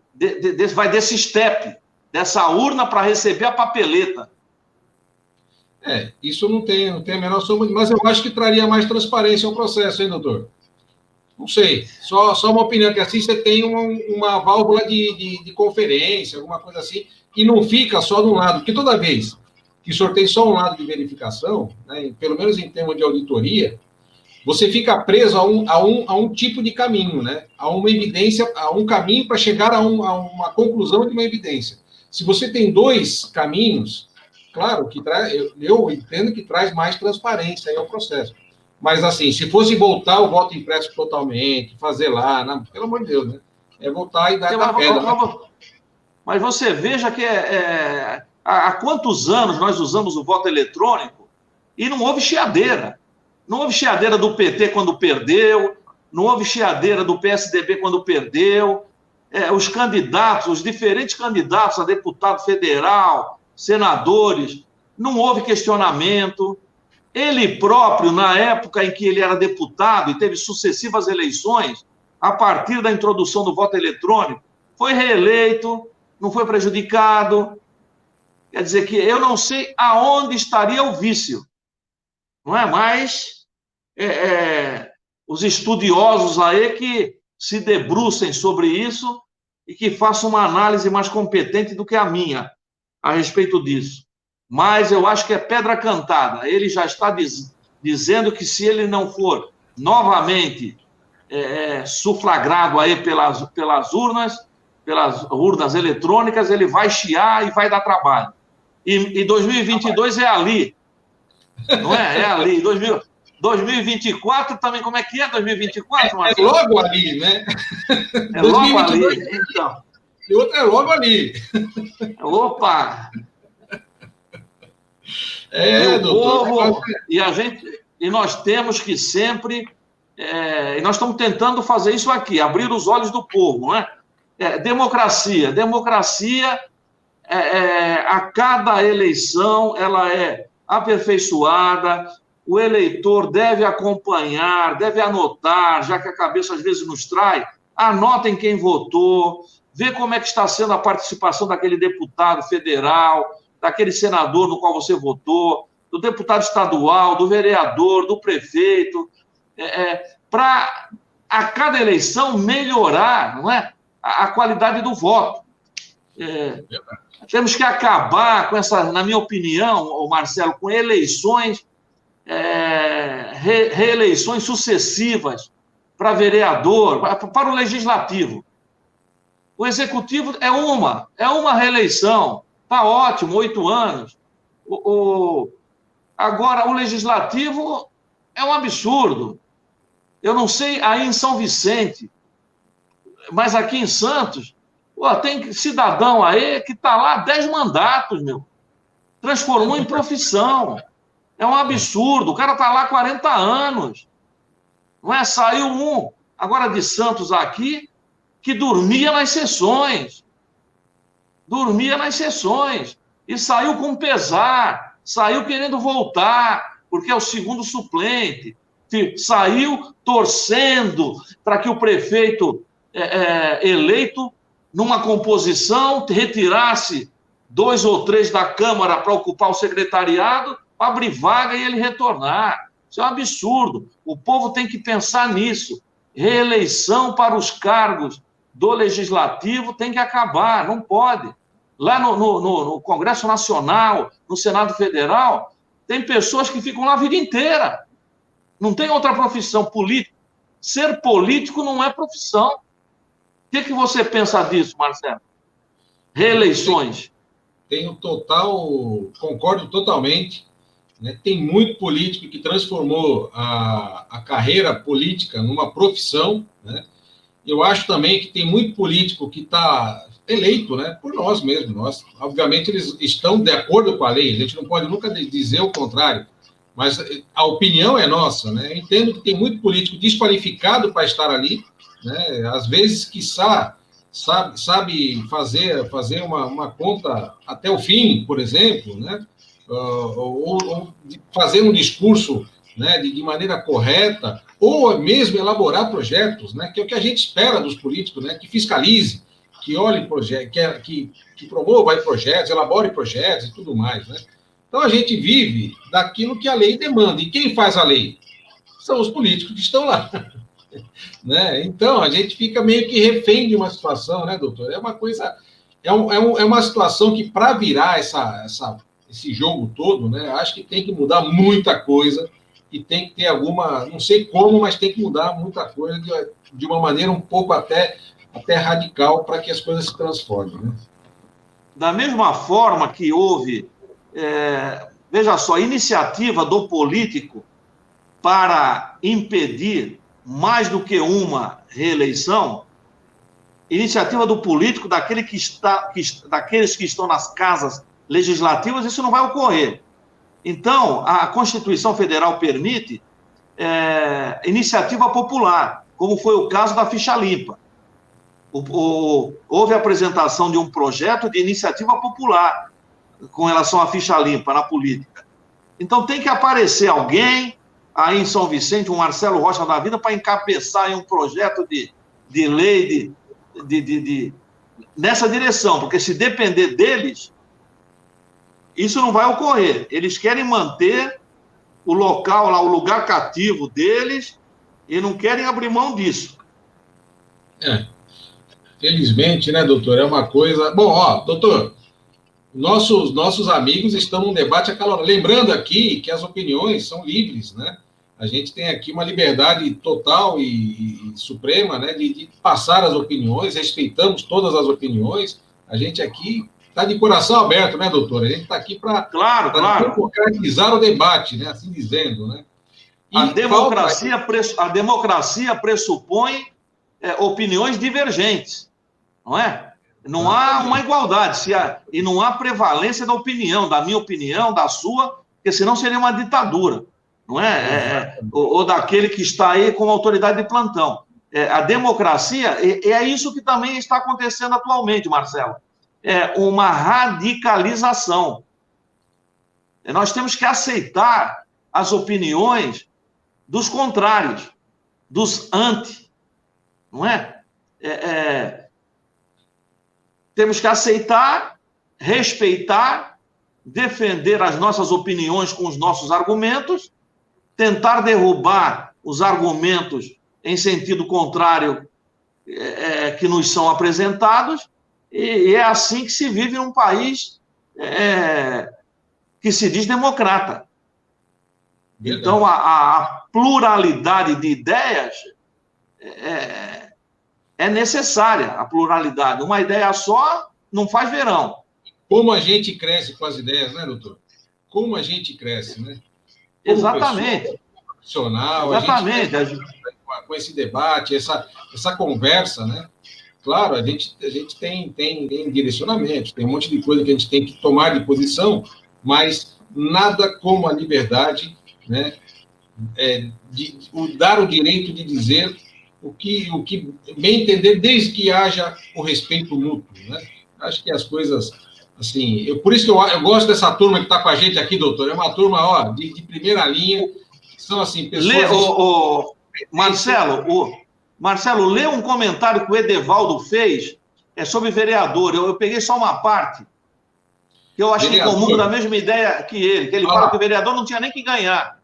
step, dessa urna para receber a papeleta. Isso não tem a menor sombra, mas eu acho que traria mais transparência ao processo, hein, doutor? Não sei, só uma opinião, que assim você tem uma válvula de conferência, alguma coisa assim, e não fica só de um lado, porque toda vez que o senhor tem só um lado de verificação, né, pelo menos em termos de auditoria, você fica preso a um tipo de caminho, né? A uma evidência, a um caminho para chegar a uma conclusão de uma evidência. Se você tem dois caminhos, claro que eu entendo que traz mais transparência aí ao processo. Mas, assim, se fosse voltar o voto impresso totalmente, fazer lá, pelo amor de Deus, né? Voltar e dar a pedra. Mas você veja que há quantos anos nós usamos o voto eletrônico e não houve chiadeira. Não houve chiadeira do PT quando perdeu, não houve chiadeira do PSDB quando perdeu. Os diferentes candidatos a deputado federal, senadores, não houve questionamento. Ele próprio, na época em que ele era deputado e teve sucessivas eleições, a partir da introdução do voto eletrônico, foi reeleito, não foi prejudicado. Quer dizer que eu não sei aonde estaria o vício, não é? Mas os estudiosos aí que se debrucem sobre isso e que façam uma análise mais competente do que a minha a respeito disso. Mas eu acho que é pedra cantada. Ele já está dizendo que se ele não for novamente sufragrado aí pelas urnas eletrônicas, ele vai chiar e vai dar trabalho. E 2022 é ali. Não é? É ali. 2024 também, como é que é 2024, Marcelo? É logo ali, né? É logo ali, então. E outro é logo ali. Opa! Doutor. Povo, e nós temos que sempre... e nós estamos tentando fazer isso aqui, abrir os olhos do povo, né? Democracia. Democracia, a cada eleição, ela é aperfeiçoada, o eleitor deve acompanhar, deve anotar, já que a cabeça às vezes nos trai, anotem quem votou, vê como é que está sendo a participação daquele deputado federal, daquele senador no qual você votou, do deputado estadual, do vereador, do prefeito, para a cada eleição melhorar, não é? A qualidade do voto. Temos que acabar com essa, na minha opinião, Marcelo, com eleições, reeleições sucessivas para vereador, para o legislativo. O executivo é uma reeleição, está ótimo, 8 anos. Agora, o legislativo é um absurdo. Eu não sei aí em São Vicente, mas aqui em Santos, tem cidadão aí que está lá 10 mandatos, meu. Transformou em profissão. É um absurdo. O cara está lá 40 anos. Não é? Saiu um, agora de Santos aqui, que dormia nas sessões. E saiu com pesar. Saiu querendo voltar, porque é o segundo suplente. Saiu torcendo para que o prefeito eleito, numa composição, retirasse 2 ou 3 da Câmara para ocupar o secretariado, para abrir vaga e ele retornar. Isso é um absurdo. O povo tem que pensar nisso. Reeleição para os cargos do Legislativo tem que acabar, não pode. Lá no Congresso Nacional, no Senado Federal, tem pessoas que ficam lá a vida inteira. Não tem outra profissão política. Ser político não é profissão. O que você pensa disso, Marcelo? Reeleições. Concordo totalmente. Né? Tem muito político que transformou a carreira política numa profissão. Né? Eu acho também que tem muito político que está eleito, né, por nós mesmos. Obviamente, eles estão de acordo com a lei. A gente não pode nunca dizer o contrário. Mas a opinião é nossa. Né? Eu entendo que tem muito político desqualificado para estar ali. Né? Às vezes, quiçá, sabe fazer uma conta até o fim, por exemplo, né? Ou fazer um discurso, né, de maneira correta, ou mesmo elaborar projetos, né, que é o que a gente espera dos políticos, né, que fiscalize, que olhe projetos, que promova projetos, elabore projetos e tudo mais. Né? Então, a gente vive daquilo que a lei demanda. E quem faz a lei? São os políticos que estão lá. Né? Então, a gente fica meio que refém de uma situação, né, doutor? É uma coisa, é uma situação que, para virar esse jogo todo, né, acho que tem que mudar muita coisa e tem que ter alguma, não sei como, mas tem que mudar muita coisa de uma maneira um pouco até radical para que as coisas se transformem. Né? Da mesma forma que houve, veja só, iniciativa do político para impedir mais do que uma reeleição, iniciativa do político, daqueles que estão nas casas legislativas, isso não vai ocorrer. Então, a Constituição Federal permite iniciativa popular, como foi o caso da ficha limpa. Houve a apresentação de um projeto de iniciativa popular com relação à ficha limpa na política. Então, tem que aparecer alguém aí em São Vicente, um Marcelo Rocha da vida, para encabeçar um projeto de lei nessa direção, porque se depender deles, isso não vai ocorrer. Eles querem manter o local lá, o lugar cativo deles, e não querem abrir mão disso. Felizmente, né, doutor? É uma coisa... Bom, doutor, nossos amigos estão num debate acalorado. Lembrando aqui que as opiniões são livres, né? A gente tem aqui uma liberdade total e suprema, né, de passar as opiniões, respeitamos todas as opiniões. A gente aqui está de coração aberto, né, doutor? A gente está aqui para democratizar o debate, né, assim dizendo, né? A democracia pressupõe opiniões divergentes, não é? Não há uma igualdade, e não há prevalência da opinião, da minha opinião, da sua, porque senão seria uma ditadura, não é? Ou daquele que está aí como autoridade de plantão. A democracia, é isso que também está acontecendo atualmente, Marcelo. É uma radicalização. Nós temos que aceitar as opiniões dos contrários, dos anti, não é? Temos que aceitar, respeitar, defender as nossas opiniões com os nossos argumentos, tentar derrubar os argumentos em sentido contrário que nos são apresentados E é assim que se vive num país que se diz democrata. Verdade. Então, a pluralidade de ideias é necessária, a pluralidade. Uma ideia só não faz verão. Como a gente cresce com as ideias, né, doutor? Como a gente cresce, né? Como exatamente. Pessoa, profissional, exatamente. A gente com esse debate, essa conversa, né? Claro, a gente tem direcionamento, tem um monte de coisa que a gente tem que tomar de posição, mas nada como a liberdade, né? Dar o direito de dizer o que bem entender, desde que haja o respeito mútuo, né? Acho que as coisas, assim, por isso que eu gosto dessa turma que está com a gente aqui, doutor, é uma turma, ó, de primeira linha, que são, assim, pessoas... Marcelo, lê um comentário que o Edevaldo fez sobre vereador. Eu peguei só uma parte, que eu acho que comum da mesma ideia que ele fala que o vereador não tinha nem que ganhar.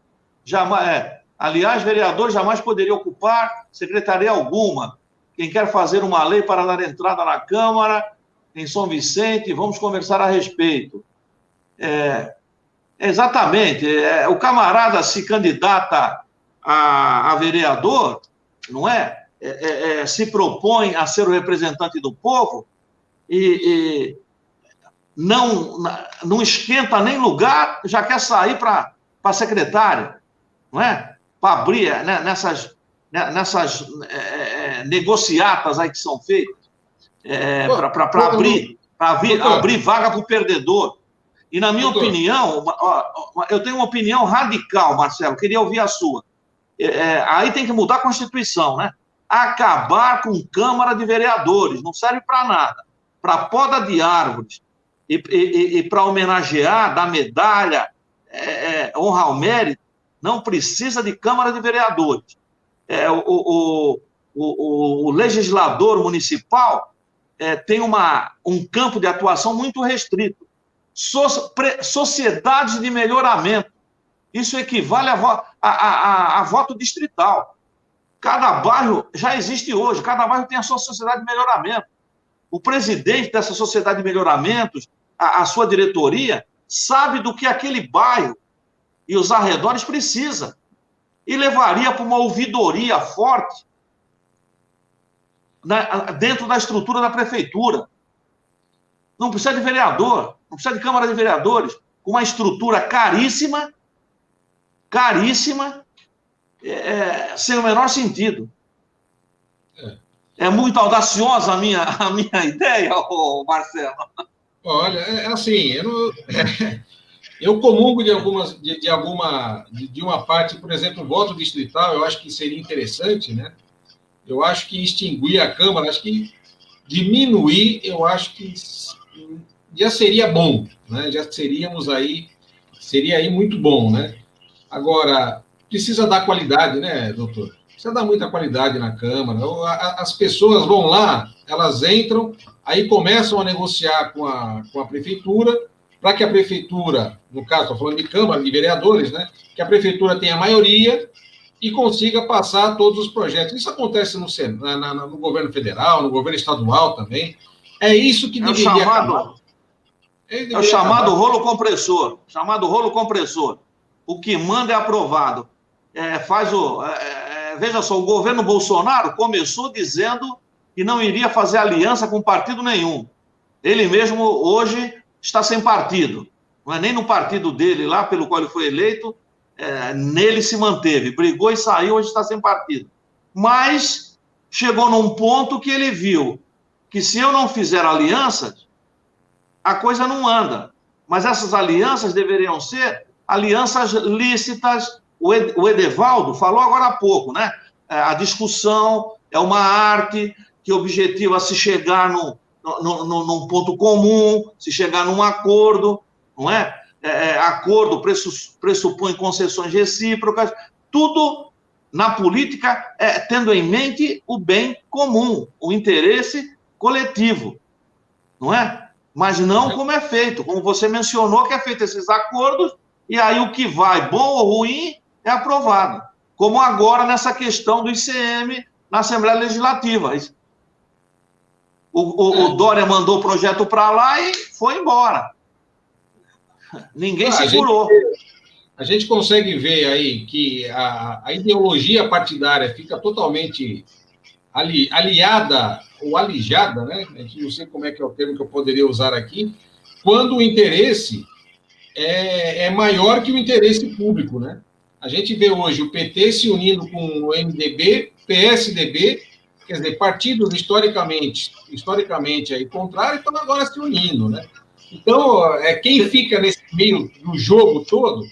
Aliás, vereador jamais poderia ocupar secretaria alguma. Quem quer fazer uma lei para dar entrada na Câmara, em São Vicente, vamos conversar a respeito. Exatamente. O camarada se candidata a vereador, não é? Se propõe a ser o representante do povo e não esquenta nem lugar, já quer sair para secretária, não é? Para abrir, né, nessas negociatas aí que são feitas, para abrir vaga para o perdedor. E, na minha opinião, eu tenho uma opinião radical, Marcelo, queria ouvir a sua. Aí tem que mudar a Constituição, né? Acabar com Câmara de Vereadores, não serve para nada. Para poda de árvores e para homenagear, dar medalha, honrar ao mérito, não precisa de Câmara de Vereadores. O legislador municipal tem um campo de atuação muito restrito. Sociedades de melhoramento. Isso equivale a voto distrital. Cada bairro já existe hoje, cada bairro tem a sua sociedade de melhoramento. O presidente dessa sociedade de melhoramentos, a sua diretoria, sabe do que aquele bairro e os arredores precisa. E levaria para uma ouvidoria forte dentro da estrutura da prefeitura. Não precisa de vereador, não precisa de Câmara de Vereadores, com uma estrutura caríssima, sem o menor sentido. É muito audaciosa a minha ideia, Marcelo. Olha, assim, eu comungo de uma parte, por exemplo, o voto distrital, eu acho que seria interessante, né? Eu acho que extinguir a Câmara, acho que diminuir, eu acho que já seria bom, né? Já seria aí muito bom, né? Agora, precisa dar qualidade, né, doutor? Precisa dar muita qualidade na Câmara. As pessoas vão lá, elas entram, aí começam a negociar com a Prefeitura, para que a Prefeitura, no caso, estou falando de Câmara, de vereadores, né, que a Prefeitura tenha a maioria e consiga passar todos os projetos. Isso acontece no governo federal, no governo estadual também. É isso que deveria acabar. É o chamado rolo compressor. O que manda é aprovado. Veja só, o governo Bolsonaro começou dizendo que não iria fazer aliança com partido nenhum. Ele mesmo hoje está sem partido. Não é nem no partido dele, lá pelo qual ele foi eleito, nele se manteve. Brigou e saiu, hoje está sem partido. Mas chegou num ponto que ele viu que se eu não fizer alianças, a coisa não anda. Mas essas alianças deveriam ser alianças lícitas. O Edevaldo falou agora há pouco, né? A discussão é uma arte que objetiva se chegar num ponto comum, se chegar num acordo, não é? Acordo pressupõe concessões recíprocas, tudo na política tendo em mente o bem comum, o interesse coletivo, não é? Mas não como é feito, como você mencionou, que é feito esses acordos, e aí o que vai, bom ou ruim, é aprovado. Como agora nessa questão do ICM na Assembleia Legislativa. O Dória mandou o projeto para lá e foi embora. Ninguém segurou. A gente consegue ver aí que a ideologia partidária fica totalmente aliada ou alijada, né? A gente não sei como é que é o termo que eu poderia usar aqui, quando o interesse é maior que o interesse público, né? A gente vê hoje o PT se unindo com o MDB, PSDB, quer dizer, partidos historicamente aí contrários estão agora se unindo, né? Então, quem fica nesse meio do jogo todo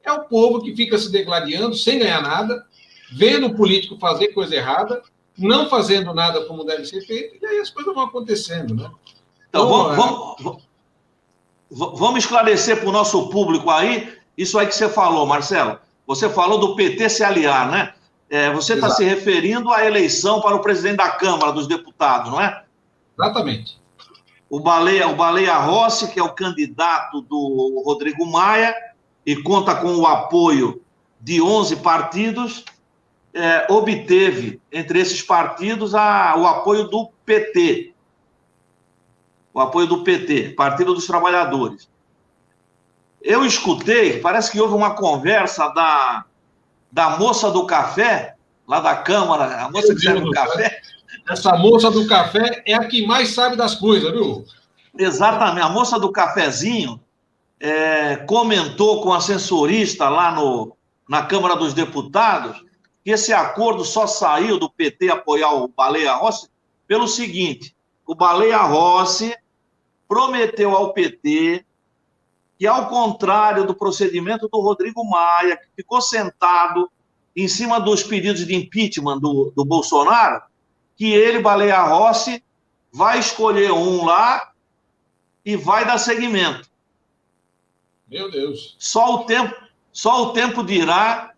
é o povo que fica se degladiando sem ganhar nada, vendo o político fazer coisa errada, não fazendo nada como deve ser feito, e aí as coisas vão acontecendo, né? Então, vamos esclarecer para o nosso público aí, isso aí que você falou, Marcelo. Você falou do PT se aliar, né? Você está se referindo à eleição para o presidente da Câmara dos Deputados, não é? Exatamente. O Baleia Rossi, que é o candidato do Rodrigo Maia, e conta com o apoio de 11 partidos, obteve, entre esses partidos, o apoio do PT. O apoio do PT, Partido dos Trabalhadores. Eu escutei, parece que houve uma conversa da moça do café, lá da Câmara, a moça que serve o café. Essa moça do café é a que mais sabe das coisas, viu? Exatamente, a moça do cafezinho comentou com a ascensorista lá na Câmara dos Deputados que esse acordo só saiu do PT apoiar o Baleia Rossi pelo seguinte: o Baleia Rossi prometeu ao PT que, ao contrário do procedimento do Rodrigo Maia, que ficou sentado em cima dos pedidos de impeachment do Bolsonaro, que ele, Baleia Rossi, vai escolher um lá e vai dar seguimento. Meu Deus. Só o tempo dirá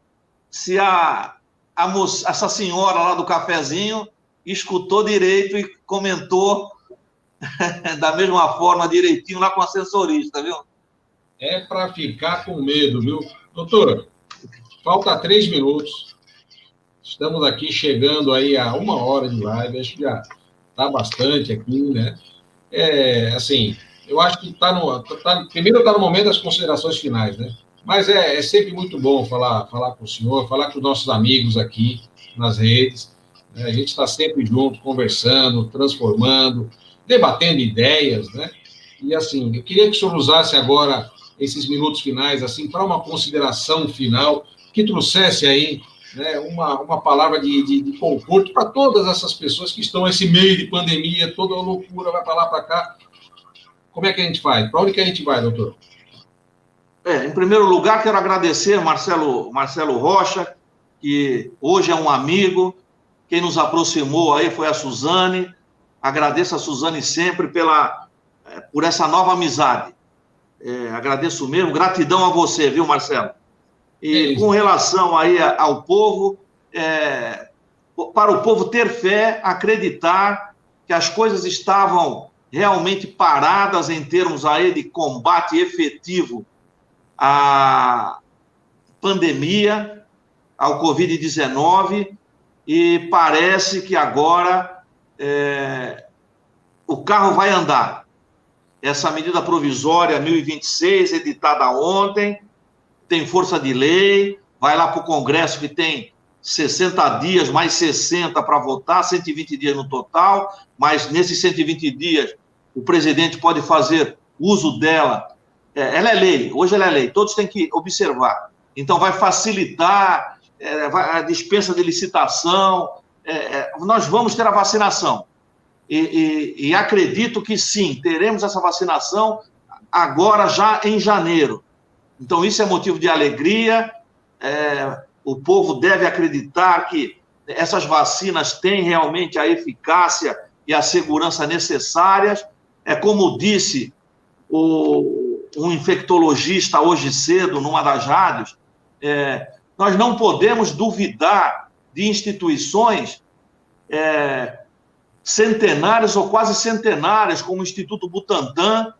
se essa senhora lá do cafezinho escutou direito e comentou da mesma forma direitinho lá com a assessorista, viu? É para ficar com medo, viu? Doutor, falta 3 minutos. Estamos aqui chegando aí a 1 hora de live. Acho que já está bastante aqui, né? Assim, eu acho que primeiro está no momento das considerações finais, né? Mas é sempre muito bom falar com o senhor, falar com os nossos amigos aqui nas redes. Né? A gente está sempre junto, conversando, transformando, debatendo ideias, né? E, assim, eu queria que o senhor usasse agora esses minutos finais, assim, para uma consideração final, que trouxesse aí, né, uma palavra de conforto para todas essas pessoas que estão nesse meio de pandemia, toda a loucura, vai para lá, para cá. Como é que a gente faz? Para onde que a gente vai, doutor? Em primeiro lugar, quero agradecer Marcelo Rocha, que hoje é um amigo. Quem nos aproximou aí foi a Suzane. Agradeço a Suzane sempre por essa nova amizade. Agradeço mesmo. Gratidão a você, viu, Marcelo? E com relação aí ao povo, para o povo ter fé, acreditar que as coisas estavam realmente paradas em termos aí de combate efetivo à pandemia, ao Covid-19, e parece que agora o carro vai andar. Essa medida provisória 1026, editada ontem, tem força de lei, vai lá para o Congresso, que tem 60 dias, mais 60 para votar, 120 dias no total, mas nesses 120 dias o presidente pode fazer uso dela. Ela é lei, hoje ela é lei, todos têm que observar. Então vai facilitar a dispensa de licitação, nós vamos ter a vacinação. E acredito que sim, teremos essa vacinação agora já em janeiro. Então isso é motivo de alegria, o povo deve acreditar que essas vacinas têm realmente a eficácia e a segurança necessárias. Como disse um infectologista hoje cedo, numa das rádios, nós não podemos duvidar de instituições centenárias ou quase centenárias, como o Instituto Butantan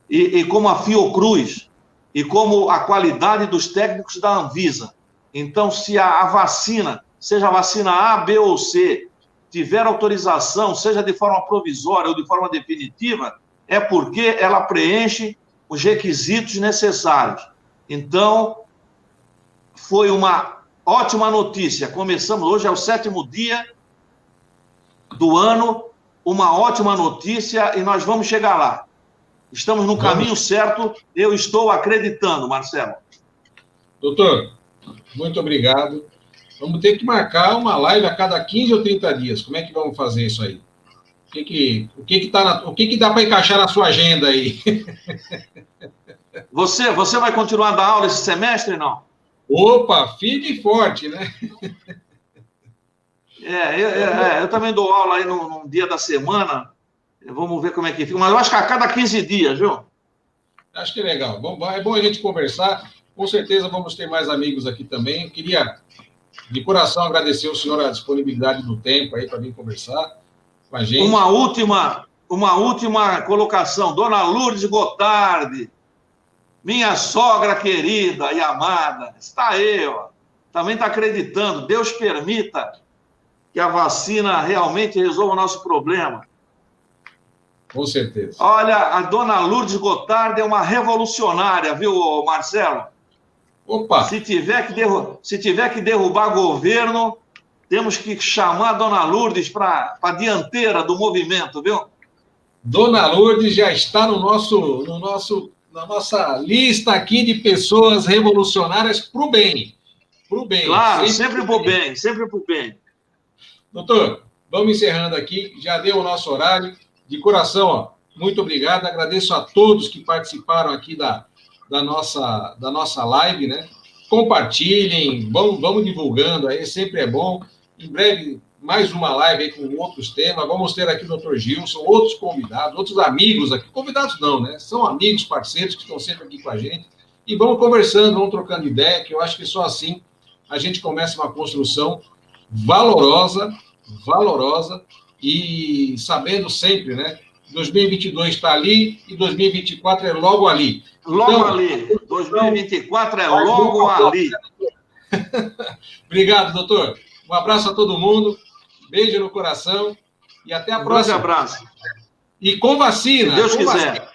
e como a Fiocruz, e como a qualidade dos técnicos da Anvisa. Então, se a vacina, seja a vacina A, B ou C, tiver autorização, seja de forma provisória ou de forma definitiva, é porque ela preenche os requisitos necessários. Então, foi uma ótima notícia. Começamos, hoje é o 7º dia do ano, uma ótima notícia e nós vamos chegar lá. Estamos no caminho certo, eu estou acreditando, Marcelo. Doutor, muito obrigado. Vamos ter que marcar uma live a cada 15 ou 30 dias. Como é que vamos fazer isso aí? O que dá para encaixar na sua agenda aí? Você vai continuar a dar aula esse semestre, não? Opa, firme e forte, né? Eu também dou aula aí num dia da semana. Vamos ver como é que fica. Mas eu acho que a cada 15 dias, viu? Acho que é legal. É bom a gente conversar. Com certeza vamos ter mais amigos aqui também. Eu queria, de coração, agradecer ao senhor a disponibilidade do tempo aí para vir conversar com a gente. Uma última colocação. Dona Lourdes Gotardi, minha sogra querida e amada, está aí, ó. Também está acreditando. Deus permita que a vacina realmente resolva o nosso problema. Com certeza. Olha, a dona Lourdes Gotardi é uma revolucionária, viu, Marcelo? Opa! Se tiver que derrubar governo, temos que chamar a dona Lourdes para a dianteira do movimento, viu? Dona Lourdes já está na nossa lista aqui de pessoas revolucionárias para o bem. Pro bem. Claro, sempre para o bem, sempre para o bem. Doutor, vamos encerrando aqui, já deu o nosso horário. De coração, ó, muito obrigado. Agradeço a todos que participaram aqui da nossa live, né? Compartilhem, vamos divulgando aí, sempre é bom. Em breve, mais uma live aí com outros temas. Vamos ter aqui o Dr. Gilson, outros convidados, outros amigos aqui. Convidados não, né? São amigos, parceiros que estão sempre aqui com a gente. E vamos conversando, vamos trocando ideia, que eu acho que só assim a gente começa uma construção valorosa e sabendo sempre, né? 2022 está ali e 2024 é logo ali. Logo ali. 2024 é logo ali. Obrigado, doutor. Um abraço a todo mundo. Beijo no coração e até a próxima. Um grande abraço. E com vacina. Se Deus quiser.